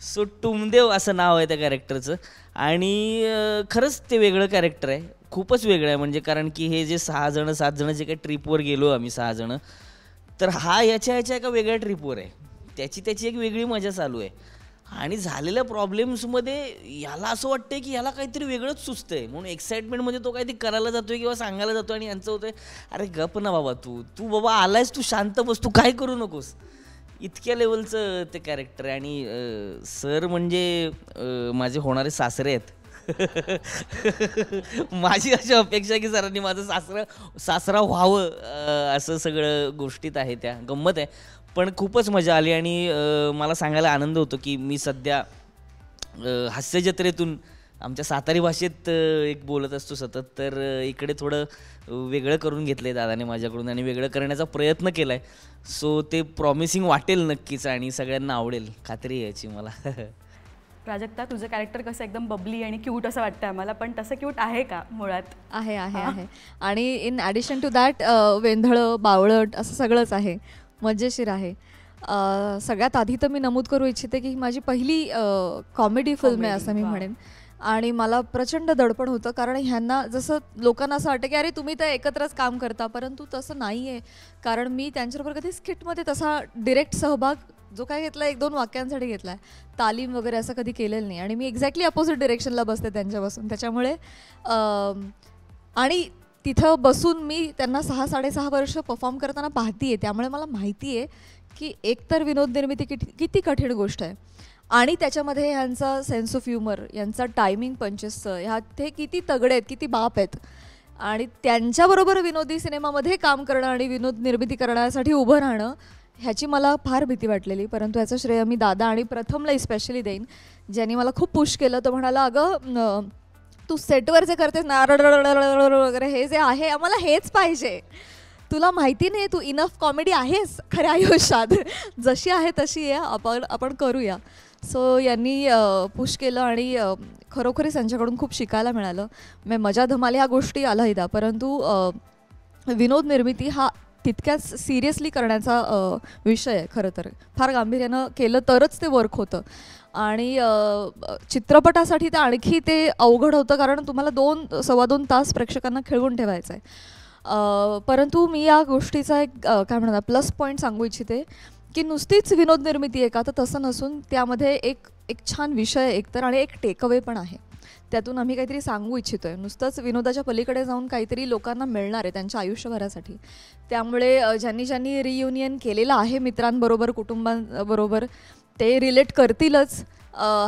सो टुमदेव असं नाव आहे त्या कॅरेक्टरचं. आणि खरंच ते वेगळं कॅरेक्टर आहे, खूपच वेगळं आहे. म्हणजे कारण की हे जे 7 जण जे काही ट्रिपवर गेलो आम्ही 6 जण, तर हा याच्या एका वेगळ्या ट्रिपवर आहे. त्याची एक वेगळी मजा चालू आहे. आणि झालेल्या प्रॉब्लेम्समध्ये याला असं वाटतंय की याला काहीतरी वेगळंच सुचतंय म्हणून एक्साइटमेंटमध्ये तो काहीतरी करायला जातोय किंवा सांगायला जातोय. आणि यांचं होतंय अरे गप ना बाबा, तू बाबा आलायस, तू शांत बस, तू काय करू नकोस. इतक्या लेवलचं ते कॅरेक्टर आहे. आणि सर म्हणजे माझे होणारे सासरे आहेत. माझी अशी अपेक्षा की सरांनी माझं सासरा व्हावं, असं सगळं गोष्टीत आहे. त्या गंमत आहे. पण खूपच मजा आली. आणि मला सांगायला आनंद होतो की मी सध्या हास्य जत्रेतून आमच्या सातारी भाषेत एक बोलत असतो सतत. तर इकडे थोडं वेगळं करून घेतलं आहे दादाने माझ्याकडून आणि वेगळं करण्याचा प्रयत्न केला आहे. सो ते प्रॉमिसिंग वाटेल नक्कीच आणि सगळ्यांना आवडेल, खात्री आहे याची मला. प्राजक्ता तुझं कॅरेक्टर कसं एकदम बबली आणि क्यूट असं वाटतं आम्हाला, पण तसं क्यूट आहे का मुळात? आहे आहे आहे. आणि इन ॲडिशन टू दॅट वेंधळं बावळट असं सगळंच आहे, मजेशीर आहे. सगळ्यात आधी तर मी नमूद करू इच्छिते की माझी पहिली कॉमेडी फिल्म आहे असं मी म्हणेन. आणि मला प्रचंड दडपण होतं कारण ह्यांना जसं लोकांना असं वाटतं की अरे तुम्ही तर एकत्रच काम करता, परंतु तसं नाही आहे. कारण मी त्यांच्याबरोबर कधी स्किटमध्ये तसा डिरेक्ट सहभाग जो काय घेतला 1-2 वाक्यांसाठी घेतला आहे, तालीम वगैरे असं कधी केलेलं नाही. आणि मी एक्झॅक्टली अपोजिट डिरेक्शनला बसते त्यांच्यापासून. त्याच्यामुळे आणि तिथं बसून मी त्यांना 6-6.5 वर्ष परफॉर्म करताना पाहते आहे. त्यामुळे मला माहिती आहे की एकतर विनोद निर्मिती किती कठीण गोष्ट आहे आणि त्याच्यामध्ये ह्यांचा सेन्स ऑफ ह्युमर, यांचा टायमिंग पंचेसचं, ते किती तगडे आहेत, किती बाप आहेत. आणि त्यांच्याबरोबर विनोदी सिनेमामध्ये काम करणं आणि विनोद निर्मिती करण्यासाठी उभं राहणं ह्याची मला फार भीती वाटलेली. परंतु याचं श्रेय मी दादा आणि प्रथमला स्पेशली देईन, ज्यांनी मला खूप पुश केलं. तो म्हणाला अगं तू सेटवर जे करतेस ना वगैरे हे जे आहे आम्हाला हेच पाहिजे. तुला माहिती नाही तू इनफ कॉमेडी आहेस खऱ्या आयुष्यात, जशी आहे तशी आहे, आपण करूया. सो यांनी पुश केलं आणि खरोखरीच त्यांच्याकडून खूप शिकायला मिळालं. मजा धमाल ह्या गोष्टी अलहिदा, परंतु विनोद निर्मिती हा तितक्याच सिरियसली करण्याचा विषय आहे खरं तर. फार गांभीर्यानं केलं तरच ते वर्क होतं. आणि चित्रपटासाठी तर आणखी ते अवघड होतं, कारण तुम्हाला 2-2.25 तास प्रेक्षकांना खेळवून ठेवायचं आहे. परंतु मी या गोष्टीचा एक काय म्हणतात प्लस पॉईंट सांगू इच्छिते की नुसतीच विनोद निर्मिती आहे का, तर तसं नसून त्यामध्ये एक छान विषय एकतर आणि एक टेकअवे पण आहे. त्यातून आम्ही काहीतरी सांगू इच्छितो आहे. नुसतंच विनोदाच्या पलीकडे जाऊन काहीतरी लोकांना मिळणार आहे त्यांच्या आयुष्यभरासाठी. त्यामुळे ज्यांनी रियुनियन केलेलं आहे मित्रांबरोबर, कुटुंबांबरोबर, ते रिलेट करतीलच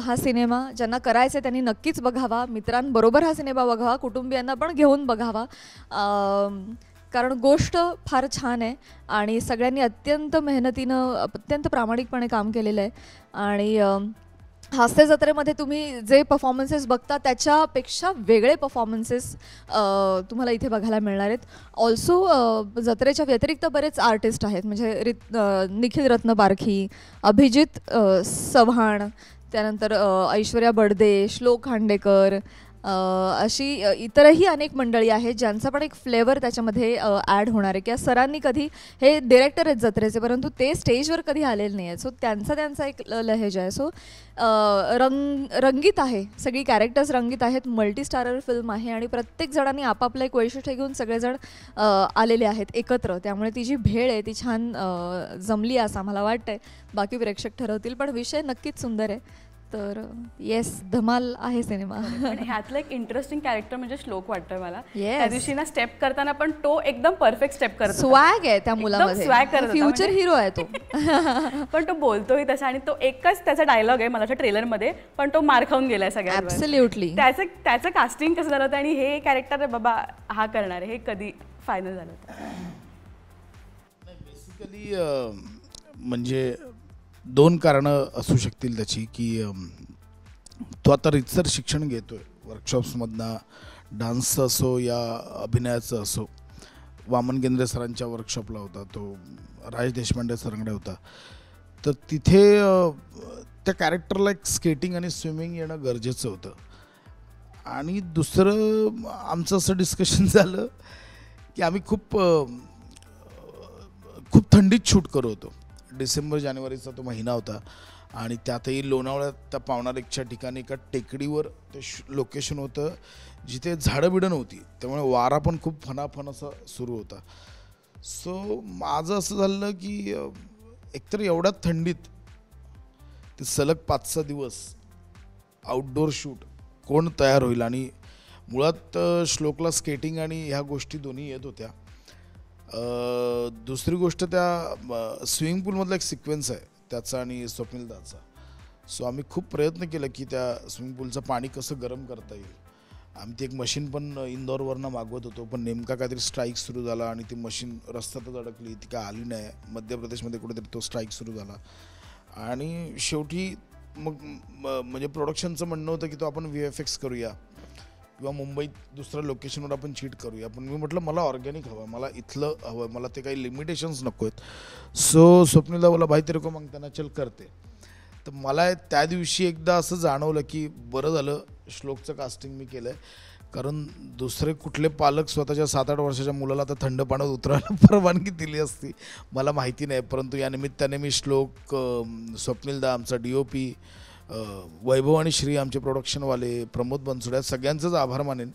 हा सिनेमा. ज्यांना करायचं आहे त्यांनी नक्कीच बघावा. मित्रांबरोबर हा सिनेमा बघावा, कुटुंबियांना पण घेऊन बघावा, कारण गोष्ट फार छान आहे आणि सगळ्यांनी अत्यंत मेहनतीनं अत्यंत प्रामाणिकपणे काम केलेलं आहे. आणि हास्य जत्रेमध्ये तुम्ही जे परफॉर्मन्सेस बघता त्याच्यापेक्षा वेगळे परफॉर्मन्सेस तुम्हाला इथे बघायला मिळणार आहेत. ऑल्सो जत्रेच्या व्यतिरिक्त बरेच आर्टिस्ट आहेत, म्हणजे निखिल रत्न पारखी, अभिजित चव्हाण, त्यानंतर ऐश्वर्या बडदे, श्लोक खांडेकर, अशी इतरही अनेक मंडळी आहेत ज्यांचा पण एक फ्लेवर त्याच्यामध्ये ॲड होणार आहे. किंवा सरांनी कधी, हे डिरेक्टर आहेत जत्रेचे परंतु ते स्टेजवर कधी आलेले नाही आहेत, सो त्यांचा एक लहेजा आहे. सो रंगीत आहे, सगळी कॅरेक्टर्स रंगीत आहेत, मल्टी स्टारर फिल्म आहे आणि प्रत्येक जणांनी आपापलं एक वैशिष्ट्य घेऊन सगळेजण आलेले आहेत एकत्र. त्यामुळे ती जी भेळ आहे ती छान जमली असं आम्हाला वाटतंय. बाकी प्रेक्षक ठरवतील, पण विषय नक्कीच सुंदर आहे. तर येस, धमाल आहे सिनेमा. ह्यातलं एक इंटरेस्टिंग कॅरेक्टर म्हणजे श्लोक वाटतोय मला. त्या दिवशी ना स्टेप करताना पण तो एकदम परफेक्ट स्टेप करतो. स्वॅग आहे त्या मुलामध्ये, फ्युचर हिरो आहे तो. पण तो बोलतोही तसा आणि तो एकच त्याचा डायलॉग आहे मला ट्रेलर मध्ये, पण तो मार खाऊन गेलाय सगळ्यांवर. ॲब्सोल्युटली. त्याचं कास्टिंग कसं झालं होतं आणि हे कॅरेक्टर बाबा हा करणार आहे, हे कधी फायनल झालं होतं? बेसिकली म्हणजे 2 कारणं असू शकतील त्याची, की तो आता रितसर शिक्षण घेतोय वर्कशॉप्समधनं, डान्सचं असो या अभिनयाचं असो. वामन गेंद्रे सरांच्या वर्कशॉपला होता तो, राज देशपांडे सरांकडे होता. तर तिथे त्या कॅरेक्टरला एक स्केटिंग आणि स्विमिंग येणं गरजेचं होतं. आणि दुसरं आमचं असं डिस्कशन झालं की आम्ही खूप थंडीत शूट करत होतो. डिसेंबर-जानेवारीचा तो महिना होता आणि त्यातही लोणावळ्यात त्या पावनालेकच्या ठिकाणी एका टेकडीवर ते लोकेशन होतं जिथे झाडं बिडं नव्हती, त्यामुळे वारा पण खूप फनाफन असा सुरू होता. सो माझं असं झालं की एकतर एवढ्या थंडीत ते सलग 5-6 दिवस आउटडोर शूट कोण तयार होईल. आणि मुळात श्लोकला स्केटिंग आणि ह्या गोष्टी दोन्ही येत होत्या. दुसरी गोष्ट त्या स्विमिंग पूलमधला एक सिक्वेन्स आहे त्याचा आणि स्वप्नीलदाचा. सो आम्ही खूप प्रयत्न केला की त्या स्विमिंग पूलचं पाणी कसं गरम करता येईल. आम्ही ती एक मशीन पण इंदोरवरनं मागवत होतो, पण नेमका काहीतरी स्ट्राईक सुरू झाला आणि ती मशीन रस्त्यातच अडकली, ती काय आली नाही. मध्य प्रदेशमध्ये कुठेतरी तो स्ट्राईक सुरू झाला आणि शेवटी मग म्हणजे प्रोडक्शनचं म्हणणं होतं की तो आपण VFX करूया किंवा मुंबईत दुसऱ्या लोकेशनवर आपण चीट करूया. पण मी म्हटलं मला ऑर्गॅनिक हवं, मला इथलं हवं, मला ते काही लिमिटेशन्स नको आहेत. सो स्वप्नीलदा बोला भाई तेरे को मागताना चल करते. तर मला त्या दिवशी एकदा असं जाणवलं की बरं झालं श्लोकचं कास्टिंग मी केलं आहे, कारण दुसरे कुठले पालक स्वतःच्या 7-8 वर्षाच्या मुलाला आता थंड पाण्यात उतरायला परवानगी दिली असती मला माहिती नाही. परंतु या निमित्ताने मी श्लोक, स्वप्नीलदा, आमचा DOP, वैभव आणि श्री आमचे प्रोडक्शनवाले, प्रमोद बनसोडे, सगळ्यांचंच आभार मानेन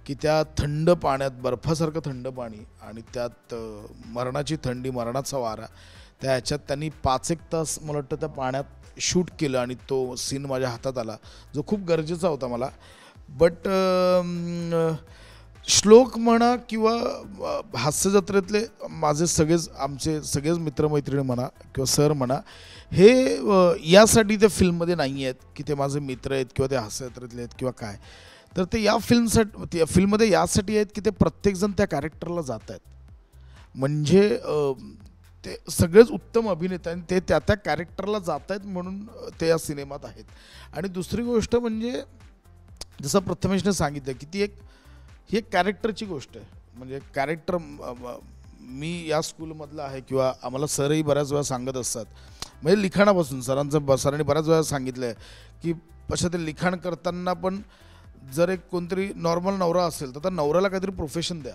की त्या थंड पाण्यात, बर्फासारखं थंड पाणी आणि त्यात मरणाची थंडी, मरणाचा वारा, त्या ह्याच्यात त्यांनी 5-1 तास मला वाटतं त्या पाण्यात शूट केलं आणि तो सीन माझ्या हातात आला जो खूप गरजेचा होता मला. बट श्लोक म्हणा किंवा हास्य जत्रेतले माझे आमचे सगळेच मित्रमैत्रिणी म्हणा किंवा सर म्हणा, हे यासाठी त्या फिल्ममध्ये नाही आहेत की ते माझे मित्र आहेत किंवा ते हास्य जत्रेतले आहेत किंवा काय. तर ते या फिल्ममध्ये यासाठी आहेत की ते प्रत्येकजण त्या कॅरेक्टरला जात आहेत. म्हणजे ते सगळेच उत्तम अभिनेते आणि ते त्या कॅरेक्टरला जात आहेत म्हणून ते या सिनेमात आहेत. आणि दुसरी गोष्ट म्हणजे जसं प्रथमेशने सांगितलं की ही एक कॅरेक्टरची गोष्ट आहे. म्हणजे कॅरेक्टर, मी या स्कूलमधला आहे किंवा आम्हाला सरही बऱ्याच वेळा सांगत असतात, म्हणजे लिखाणापासून सरांनी बऱ्याच वेळा सांगितलं आहे की अशा ते लिखाण करताना पण जर एक कोणतरी नॉर्मल नवरा असेल तर त्या नवऱ्याला काहीतरी प्रोफेशन द्या,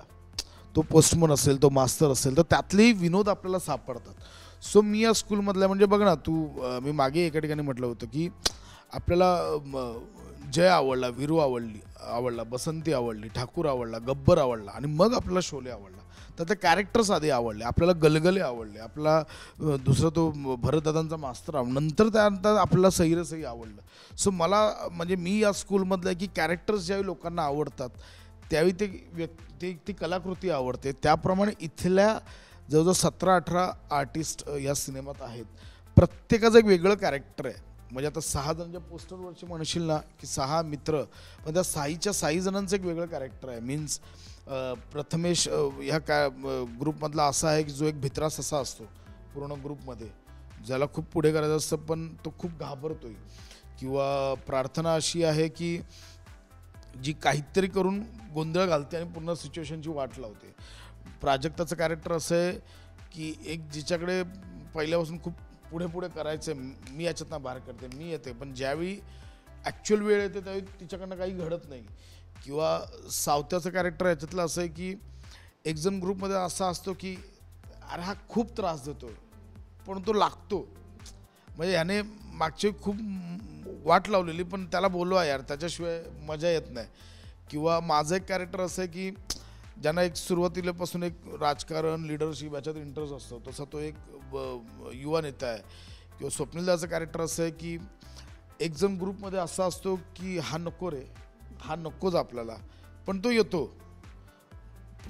तो पोस्टमन असेल, तो मास्तर असेल, तर त्यातलेही विनोद आपल्याला सापडतात. सो मी या स्कूलमधल्या म्हणजे बघ ना तू, मी मागे एका ठिकाणी म्हटलं होतं की आपल्याला जय आवडला, वीरू आवडला, बसंती आवडली, ठाकूर आवडला, गब्बर आवडला आणि मग आपल्याला शोले आवडला. तर ते कॅरेक्टर्स आधी आवडले, आपल्याला गलगले आवडले, आपला दुसरा तो भरतदादांचा मास्तर नंतर त्यानंतर आपल्याला सई आवडलं. सो मला म्हणजे मी या स्कूलमधलं की कॅरेक्टर्स ज्यावेळी लोकांना आवडतात त्यावेळी ती कलाकृती आवडते. त्याप्रमाणे इथल्या जवळजवळ 17-18 आर्टिस्ट या सिनेमात आहेत. प्रत्येकाचं एक वेगळं कॅरेक्टर आहे. म्हणजे आता 6 जणांच्या पोस्टरवरचे म्हणशील ना की 6 मित्र, पण त्या 6 जणांचं एक वेगळं कॅरेक्टर आहे. मीन्स प्रथमेश ह्या ग्रुपमधला असा आहे की जो एक भित्रास असा असतो पूर्ण ग्रुपमध्ये, ज्याला खूप पुढे करायचं असतं पण तो खूप घाबरतोय. किंवा प्रार्थना अशी आहे की जी काहीतरी करून गोंधळ घालते आणि पूर्ण सिच्युएशनची वाट लावते. प्राजक्ताचं कॅरेक्टर असं आहे की एक जिच्याकडे पहिल्यापासून खूप पुढे करायचं आहे, मी याच्यातनं बाहेर करते, मी येते, पण ज्यावेळी ॲक्च्युअल वेळ येते त्यावेळी तिच्याकडनं काही घडत नाही. किंवा सावत्याचं कॅरेक्टर याच्यातलं असं आहे की एक जण ग्रुपमध्ये असा असतो की अरे हा खूप त्रास देतो पण तो लागतो, म्हणजे ह्याने मागची खूप वाट लावलेली पण त्याला बोलवा यार, त्याच्याशिवाय मजा येत नाही. किंवा माझं एक कॅरेक्टर असं आहे की ज्यांना एक सुरुवातीपासून एक राजकारण, लिडरशिप याच्यात इंटरेस्ट असतो, तसा तो एक युवा नेता आहे. किंवा स्वप्नीलदाचं कॅरेक्टर असं आहे की एक जण ग्रुपमध्ये असा असतो की हा नको रे, हा नकोच आपल्याला, पण तो येतो,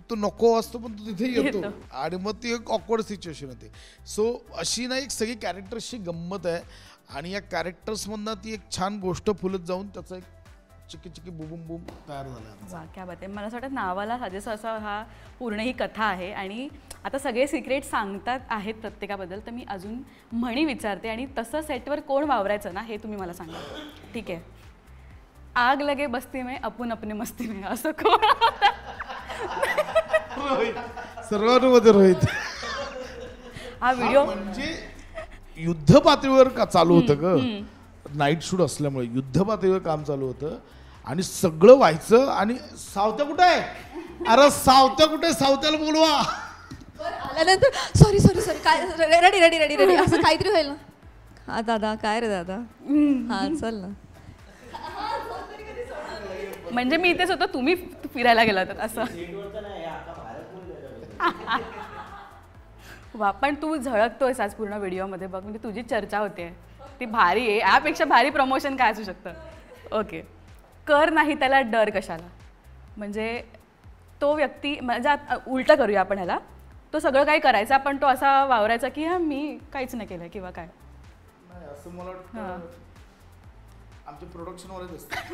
तो नको असतो पण तो तिथे येतो आणि मग ती एक ऑकवर्ड सिच्युएशन होते. सो अशी ना एक सगळी कॅरेक्टर्सची गंमत आहे आणि या कॅरेक्टर्समधनं ती एक छान गोष्ट फुलत जाऊन त्याचा एक चिकी बुबुम बूम तयार झाला. वा, क्या बात आहे. मला असं वाटतं नावाला साजेसा असा हा पूर्ण ही कथा आहे. आणि आता सगळे सिक्रेट सांगतात आहेत प्रत्येकाबद्दल, तर मी अजून म्हणी विचारते आणि तसं सेटवर कोण वावरायचं ना हे तुम्ही मला सांगा. ठीक आहे. आग लगे बस्ती में अपुन अपने मस्ती में, असं कोण? सर्वांमध्ये रोहित. हा व्हिडिओ म्हणजे युद्ध पातळीवर का चालू होतं ग, नाईट शूट असल्यामुळे युद्ध पातळीवर काम चालू होतं आणि सगळं व्हायचं. आणि सावत्या कुठे आहे, अरे सावत्या कुठे, सावत्याला बोलवा. आल्यानंतर सॉरी काय, रेडी असं काहीतरी होईल ना. हा दादा, काय रे दादा, हा चल ना. म्हणजे मी इथेच होतो, तुम्ही फिरायला गेला होता असं. वा, पण तू झळकतोयस आज पूर्ण व्हिडिओमध्ये बघ, म्हणजे तुझी चर्चा होते ती भारी आहे. यापेक्षा भारी प्रमोशन काय असू शकतं. ओके, कर नाही त्याला डर कशाला. म्हणजे तो व्यक्ती, म्हणजे उलटं करूया आपण ह्याला, तो सगळं काही करायचा पण तो असा वावरायचा की हा मी काहीच नाही केलं किंवा काय. असं मला वाटतं आमचे प्रोडक्शनवालेच असतात.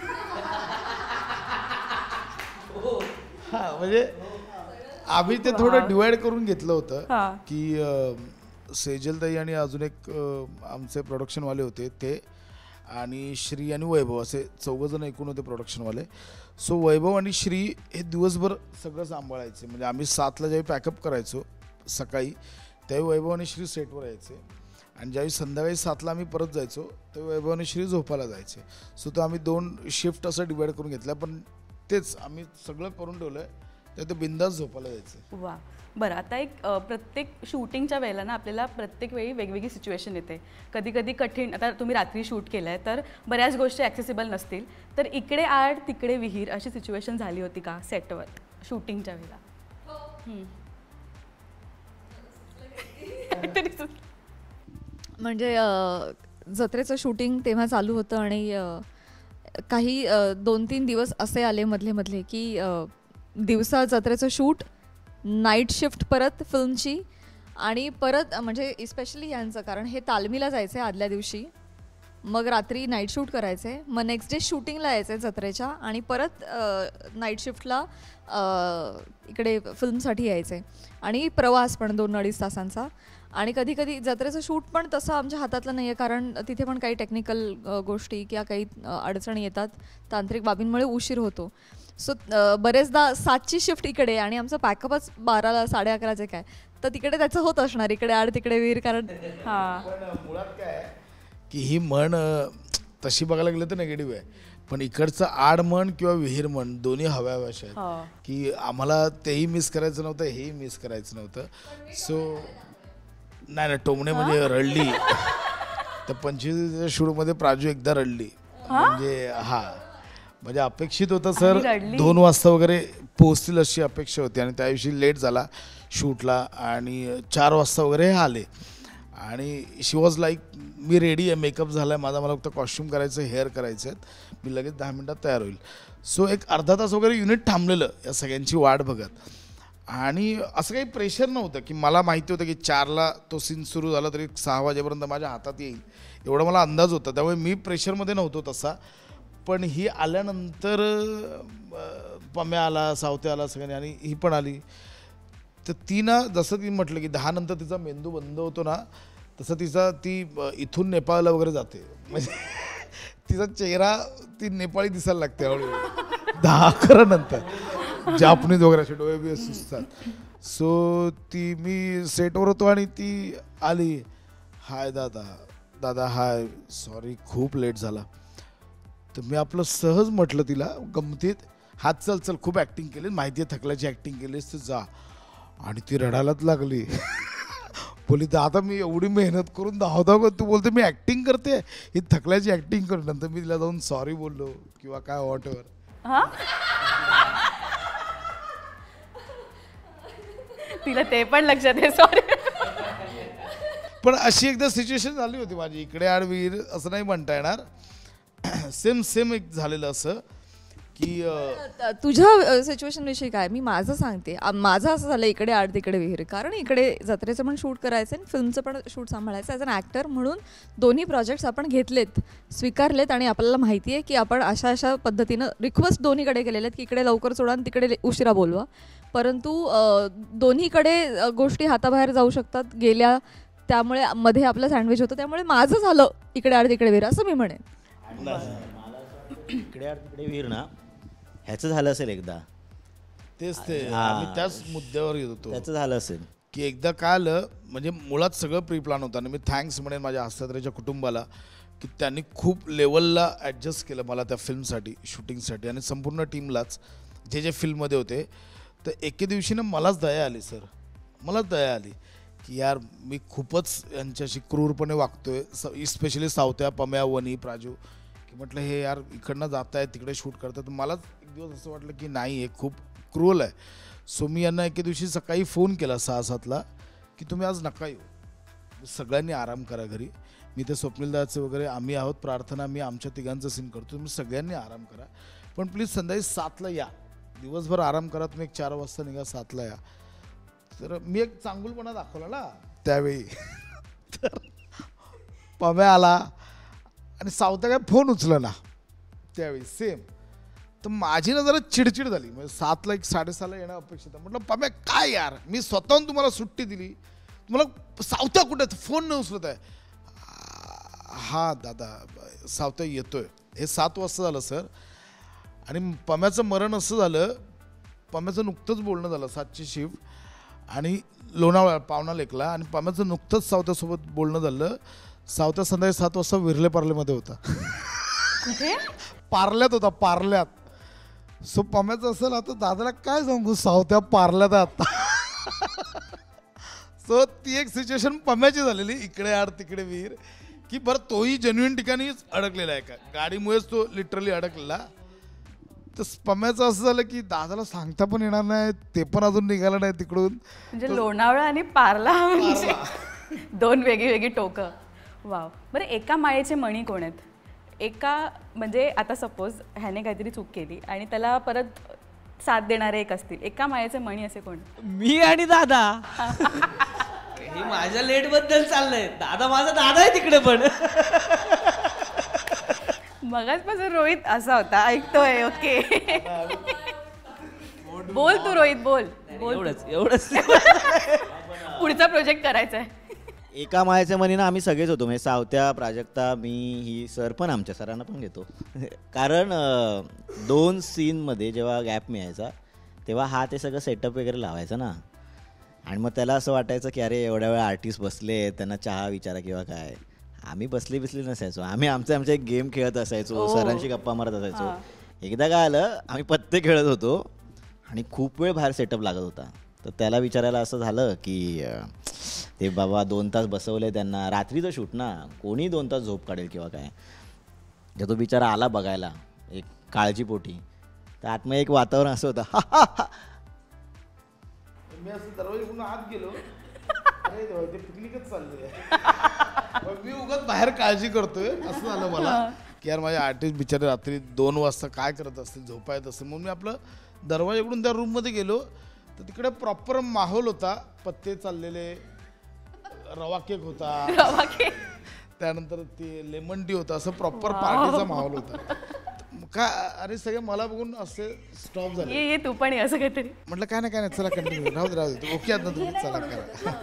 हा, म्हणजे आम्ही ते थोडं डिवाइड करून घेतलं होतं की सेजलताई आणि अजून एक आमचे प्रोडक्शनवाले होते ते, आणि श्री आणि वैभव असे 4 जण एकूण होते प्रोडक्शनवाले. सो वैभव आणि श्री हे दिवसभर सगळं सांभाळायचे. म्हणजे आम्ही 7ला ज्यावेळी पॅकअप करायचो सकाळी, त्यावेळी वैभव आणि श्री सेटवर यायचे आणि ज्यावेळी संध्याकाळी 7ला आम्ही परत जायचो तेव्हा वैभव आणि श्री झोपायला जायचे. सो तो आम्ही 2 शिफ्ट असं डिवाइड करून घेतल्या, पण तेच आम्ही सगळं करून ठेवलं आहे, तर ते बिंदास झोपायला जायचं. वा, बरं. आता एक प्रत्येक शूटिंगच्या वेळेला ना आपल्याला प्रत्येक वेळी वेगवेगळी सिच्युएशन येते. कधी कधी कठीण, आता तुम्ही रात्री शूट केलं आहे तर बऱ्याच गोष्टी ॲक्सेसिबल नसतील, तर इकडे आड तिकडे विहीर अशी सिच्युएशन झाली होती का सेटवर शूटिंगच्या वेळेला? म्हणजे जत्रेचं शूटिंग तेव्हा चालू होतं आणि काही 2-3 दिवस असे आले मधले की दिवसा जत्रेचं शूट, नाईट शिफ्ट परत फिल्मची, आणि परत म्हणजे इस्पेशली यांचं, कारण हे तालमीला जायचं आहे आदल्या दिवशी, मग रात्री नाईट शूट करायचं आहे, मग नेक्स्ट डे शूटिंगला यायचं आहे जत्रेच्या, आणि परत नाईट शिफ्टला इकडे फिल्मसाठी यायचं आहे, आणि प्रवास पण 2-2.5 तासांचा. आणि कधी कधी जत्रेचं शूट पण तसं आमच्या हातातलं नाही आहे, कारण तिथे पण काही टेक्निकल गोष्टी किंवा काही अडचणी येतात, तांत्रिक बाबींमुळे उशीर होतो. सो बरेचदा 7ची शिफ्ट इकडे आणि आमचं पॅकअपच 12ला 11:30 काय, तर तिकडे त्याचं होत असणार, इकडे आड तिकडे वीर. कारण मुळात काय की ही म्हण तशी बघायला गेलं तर निगेटिव्ह आहे, पण इकडचं आड म्हण किंवा विहीर म्हण दोन्ही हव्याशा आहेत की आम्हाला तेही मिस करायचं नव्हतं, हेही मिस करायचं नव्हतं. सो नाही टोमणे म्हणजे रडली तर 25 शूटमध्ये प्राजू एकदा रडली. म्हणजे म्हणजे अपेक्षित होतं सर 2 वाजता वगैरे पोहोचतील अशी अपेक्षा होती आणि त्याविषयी लेट झाला शूटला आणि 4 वाजता वगैरे आले आणि शी वॉज लाईक मी रेडी आहे, मेकअप झाला आहे माझा, मला फक्त कॉस्ट्यूम करायचं, हेअर करायचं आहेत, मी लगेच 10 मिनटात तयार होईल. सो एक अर्धा तास वगैरे युनिट थांबलेलं या सगळ्यांची वाट बघत आणि असं काही प्रेशर नव्हतं की मला माहिती होतं की 4ला तो सीन सुरू झाला तरी 6 वाजेपर्यंत माझ्या हातात येईल एवढा मला अंदाज होता. त्यामुळे मी प्रेशरमध्ये नव्हतो तसा. पण ही आल्यानंतर पम्या आला, सावते आला सगळ्यांनी आणि ही पण आली. तर ती ना जसं ती म्हटलं की 10 नंतर तिचा मेंदू बंद होतो ना तसं ती इथून नेपाळला वगैरे जाते. म्हणजे तिचा चेहरा ती नेपाळी दिसायला लागते हळूहळू 10-11 नंतर जापनीज वगैरे असे डोळे बी सुचतात. सो ती मी सेटवर होतो आणि ती आली, हाय दादा हाय, सॉरी खूप लेट झाला. तर मी आपलं सहज म्हटलं तिला गमतीत, हात चल खूप ॲक्टिंग केली, माहिती आहे थकल्याची ॲक्टिंग केलीस तर जा. आणि ती रडायलाच लागली. बोली दादा मी एवढी मेहनत करून धावधाव करतो, बोलते मी ॲक्टिंग करते, ही थकल्याची ॲक्टिंग कर. नंतर मी तिला जाऊन सॉरी बोललो किंवा काय वॉट एव्हर. तिला ते पण लक्षात आहे, सॉरी. पण अशी एकदा सिच्युएशन झाली होती माझी, इकडे आड विहीर असं नाही म्हणता येणार, सेम एक झालेलं असं की तुझ्या सिच्युएशन विषयी काय मी माझं सांगते. माझं असं झालं इकडे आड तिकडे विहीर, कारण इकडे जत्रेचं पण शूट करायचं आणि फिल्मचं पण शूट सांभाळायचं. ॲज अन ॲक्टर म्हणून दोन्ही प्रोजेक्ट्स आपण घेतलेत, स्वीकारलेत आणि आपल्याला माहिती आहे की आपण अशा पद्धतीनं रिक्वेस्ट दोन्हीकडे केलेल्या आहेत की इकडे लवकर सोडा आणि तिकडे उशिरा बोलवा. परंतु दोन्हीकडे गोष्टी हाताबाहेर जाऊ शकतात गेल्या, त्यामुळे मध्ये आपलं सँडविच होतं. त्यामुळे माझं झालं इकडे आड तिकडे विहीर असं मी म्हणेन. इकडे आड तिकडे विहीर ना ह्याचं झालं असेल एकदा, तेच ते आम्ही त्याच मुद्द्यावर येत होतो. त्याचं झालं असेल की एकदा काय आलं, म्हणजे मुळात सगळं प्री प्लॅन होतं आणि मी थँक्स म्हणेन माझ्या हस्तात्रेच्या कुटुंबाला की त्यांनी खूप लेवलला ॲडजस्ट केलं मला त्या फिल्मसाठी, शूटिंगसाठी आणि संपूर्ण टीमलाच जे फिल्ममध्ये होते. तर एके दिवशी ना मलाच दया आली सर, मलाच दया आली की यार मी खूपच यांच्याशी क्रूरपणे वागतोय, इस्पेशली सावत्या, पम्या, वनी, प्राजू, की म्हटलं हे यार इकडनं जात आहे तिकडे शूट करतात. मलाच एक दिवस असं वाटलं की नाही हे खूप क्रूअल आहे. सो मी यांना एके दिवशी सकाळी फोन केला 6-7ला की तुम्ही आज नका येऊ, सगळ्यांनी आराम करा घरी, मी ते स्वप्नीलदाचं वगैरे आम्ही आहोत, प्रार्थना मी आमच्या तिघांचं सीन करतो, तुम्ही सगळ्यांनी आराम करा, पण प्लीज संध्याकाळी 7ला या, दिवसभर आराम करा, तुम्ही एक 4 वाजता निघा, 7ला या. तर मी एक चांगुलपणा दाखवला ना त्यावेळी. तर पम्या आला आणि सावत्या काय फोन उचला ना त्यावेळी सेम. तर माझी ना जरा चिडचिड झाली, म्हणजे 7ला एक 6:30ला येणं अपेक्षित आहे. म्हटलं पम्या काय यार, मी स्वतःहून तुम्हाला सुट्टी दिली, तुम्हाला सावत्या कुठे फोन न उचलत आहे. हा दादा सावत्या येतोय. हे 7 वाजता झालं सर. आणि पम्याचं मरण असं झालं, पम्याचं नुकतंच बोलणं झालं 7ची शिफ्ट आणि लोणावळा 1:45ला, आणि पम्याचं नुकतंच सावत्यासोबत बोलणं झालं. सावत्या संध्याकाळी 7 वाजता विरले पार्लेमध्ये होता. कुठे? पार्ल्यात होता, पार्ल्यात. सो पम्याचं असेल आता दादाला काय सांगू, सावत्या पार्ल्यात आता. सो ती एक सिच्युएशन पम्याची झालेली, इकडे आड तिकडे विहीर, की बरं तोही जेन्युइन ठिकाणीच अडकलेला आहे का, गाडीमुळेच तो लिटरली अडकलेला. तर पम्याचं असं झालं की दादाला सांगता पण येणार नाही, ते पण अजून निघालं नाही तिकडून. म्हणजे लोणावळा आणि पार्ला म्हणजे 2 वेगळी टोकं. वाव. बरं, एका माळेचे मणी कोण आहेत? एका म्हणजे आता सपोज ह्याने काहीतरी चूक केली आणि त्याला परत साथ देणारे एक असतील, एका माळेचे मणी असे कोण? मी आणि दादा. हे माझ्या लेट बद्दल चाललंय, दादा माझा दादा आहे तिकडे पण. मगाचपासून रोहित असा होता, ऐकतोय. ओके बोल तू रोहित, बोल. एवढंच पुढचा प्रोजेक्ट करायचा आहे. एका माळ्याच्या मनीनं आम्ही सगळेच होतो, म्हणजे सावत्या, प्राजक्ता, मी, ही सर पण, आमच्या सरांना पण घेतो. कारण 2 सीनमध्ये जेव्हा गॅप मिळायचा तेव्हा हा ते सगळं सेटअप वगैरे लावायचा ना, आणि मग त्याला असं वाटायचं की अरे एवढ्या वेळा आर्टिस्ट बसले, त्यांना चहा विचारा किंवा काय. आम्ही बसले नसायचो, आम्ही आमचे गेम खेळत असायचो, सरांशी गप्पा मारत असायचो. एकदा काय आलं, आम्ही पत्ते खेळत होतो आणि खूप वेळ बाहेर सेटअप लागत होता. तर त्याला विचारायला असं झालं की ते बाबा 2 तास बसवले त्यांना, रात्रीचं शूट ना, कोणी 2 तास झोप काढेल किंवा काय. तर तो बिचारा आला बघायला एक काळजीपोटी, तर आतमध्ये एक वातावरण असं होतं, मी असं दरवाजा आत गेलो, अरे ते पिकनिकच चालली आहे, मी उगाच बाहेर काळजी करतोय असं झालं मला की यार माझे आर्टिस्ट बिचारे रात्री 2 वाजता काय करत असतील, झोपायत असेल. म्हणून मी आपलं दरवाजा उघडून त्या रूममध्ये गेलो, तर तिकडे प्रॉपर माहोल होता, पत्ते चाललेले, रवा केक होता, त्यानंतर ते लेमन टी होता, असं प्रॉपर पार्टीचा माहोल होता. काय अरे सगळे मला बघून असे स्टॉप झाले. ये तू पण असं काहीतरी म्हटलं काय नाही चला कंटिन्यू, राहू दे ओके आता तुम्ही चला करा.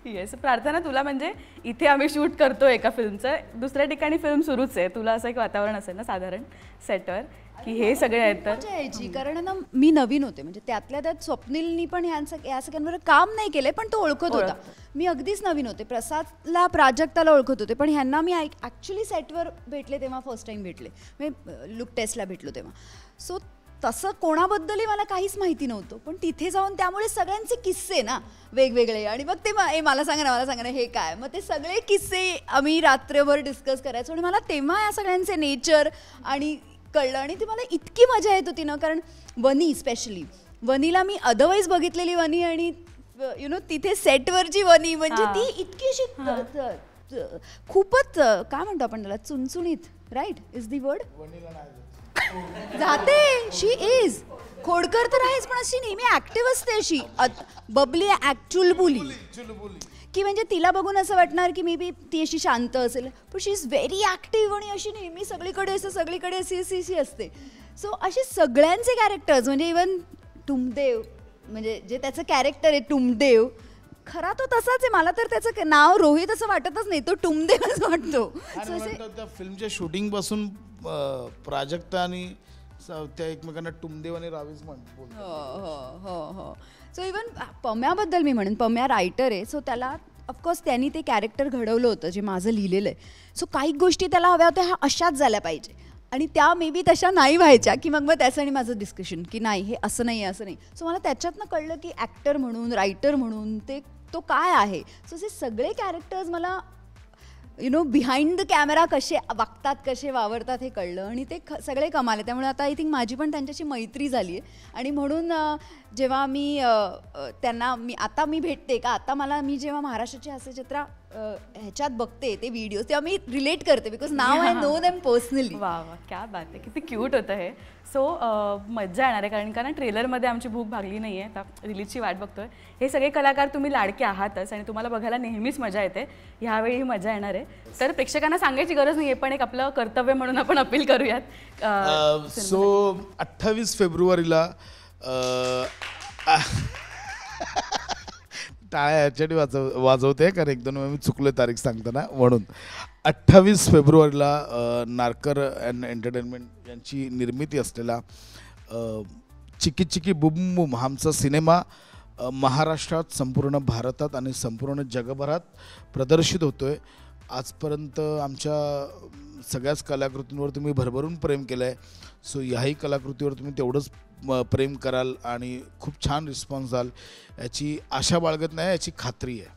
येस. प्रार्थना, तुला म्हणजे इथे आम्ही शूट करतो एका फिल्मचं, दुसऱ्या ठिकाणी फिल्म सुरूच आहे, तुला असं एक वातावरण असेल ना साधारण सेटवर की हे सगळे आहेत तर मजा यायची. कारण ना मी नवीन होते, म्हणजे त्यातल्या त्यात स्वप्नीलनी पण या सगळ्यांवर काम नाही केलंय, पण तो ओळखत होता. मी अगदीच नवीन होते, प्रसादला प्राजक्ताला ओळखत होते, पण ह्यांना मी ॲक्च्युली सेटवर भेटले तेव्हा फर्स्ट टाइम भेटले, म्हणजे लुक टेस्टला भेटलो तेव्हा. सो तसं कोणाबद्दलही मला काहीच माहिती नव्हतं, पण तिथे जाऊन त्यामुळे सगळ्यांचे किस्से ना वेगवेगळे, आणि मग ते मला सांगा ना हे काय, मग ते सगळे किस्से आम्ही रात्रभर डिस्कस करायचो. आणि मला तेव्हा या सगळ्यांचे नेचर आणि कळलं, आणि ती मला इतकी मजा येत होती ना. कारण वनी, स्पेशली वनीला मी अदरवाईज बघितलेली वनी, आणि तिथे सेटवरची वनी म्हणजे ती इतकी अशी खूपच काय म्हणतो आपण त्याला, चुणचुणीत, राईट इज दी वर्ड, जाते. शी इज खोडकर तर आहेच, पण अशी नेहमी ऍक्टिव्ह असते, अशी बबली चुलबुली, की म्हणजे तिला बघून असं वाटणार की मे बी ती अशी शांत असेल, पण शी इज व्हेरी ऍक्टिव्ह आणि अशी नेहमी सगळीकडे अशी असते. सो असे सगळ्यांचे कॅरेक्टर्स, म्हणजे इवन टुमदेव, म्हणजे जे त्याचं कॅरेक्टर आहे टुमदेव, खरा तो तसाच आहे. मला तर त्याचं नाव रोहित असं वाटतच नाही, तो टुमदेवच वाटतो. त्या फिल्मच्या शूटिंग पासून प्राजक्ता आणि त्या एकमेकांना टुमदेव आणि रावीज म्हणतो. हो. सो इवन पम्याबद्दल मी म्हणेन, पम्या रायटर आहे, सो त्याला ऑफकोर्स त्यांनी ते कॅरेक्टर घडवलं होतं जे माझं लिहिलेलं आहे. सो काही गोष्टी त्याला हव्या होत्या ह्या अशाच झाल्या पाहिजे, आणि त्या मे बी तशा नाही व्हायच्या, की मग त्याचं आणि माझं डिस्कशन की नाही हे असं नाही. सो मला त्याच्यातनं कळलं की ॲक्टर म्हणून, रायटर म्हणून तो काय आहे. सो हे सगळे कॅरेक्टर्स मला बिहाइंड द कॅमेरा कसे वागतात, कसे वावरतात हे कळलं, आणि ते सगळे कमाल आहे. त्यामुळे आता आय थिंक माझी पण त्यांच्याशी मैत्री झाली आहे. आणि म्हणून जेव्हा मी त्यांना मी भेटते का, आता मी जेव्हा महाराष्ट्राची हास्यचित्र ह्याच्यात बघते ते व्हिडिओ, तेव्हा मी रिलेट करते, because now I know them personally. वा क्या बात आहे, किती क्यूट होतं हे. सो मज्जा येणार आहे, कारण ट्रेलरमध्ये आमची भूक भागली नाही आहे, आता रिलीजची वाट बघतोय. हे सगळे कलाकार तुम्ही लाडके आहातच, आणि तुम्हाला बघायला नेहमीच मजा येते, ह्यावेळी मजा येणार आहे. तर प्रेक्षकांना सांगायची गरज नाही आहे, पण एक आपलं कर्तव्य म्हणून आपण अपील करूयात. सो 28 फेब्रुवारीला टाळ्या ह्याच्यासाठी वाजवते, कारण 1-2 वेळा मी चुकलो तारीख सांगताना, म्हणून 28 फेब्रुवारीला नारकर अँड एंटरटेनमेंट यांची निर्मिती असलेला चिकी चिकी बुम बुम हा आमचा सिनेमा महाराष्ट्रात, संपूर्ण भारतात आणि संपूर्ण जगभरात प्रदर्शित होतोय. आजपर्यंत आमच्या सगळ्याच कलाकृतींवर तुम्ही भरभरून प्रेम केलं आहे. सो ह्याही कलाकृतीवर तुम्ही तेवढंच प्रेम कराल आणि खूप छान रिस्पॉन्स द्याल याची आशा बाळगत नाही, याची खात्री आहे.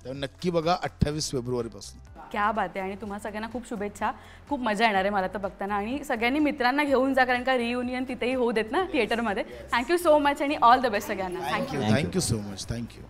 त्यामुळे नक्की बघा 28 फेब्रुवारीपासून. क्या बात आहे. आणि तुम्हा सगळ्यांना खूप शुभेच्छा. खूप मजा येणार आहे मला तर बघताना, आणि सगळ्यांनी मित्रांना घेऊन जा, कारण का रियुनियन तिथेही होऊ देत ना थिएटरमध्ये. थँक्यू सो मच आणि ऑल द बेस्ट सगळ्यांना. Thank you so much. थँक्यू.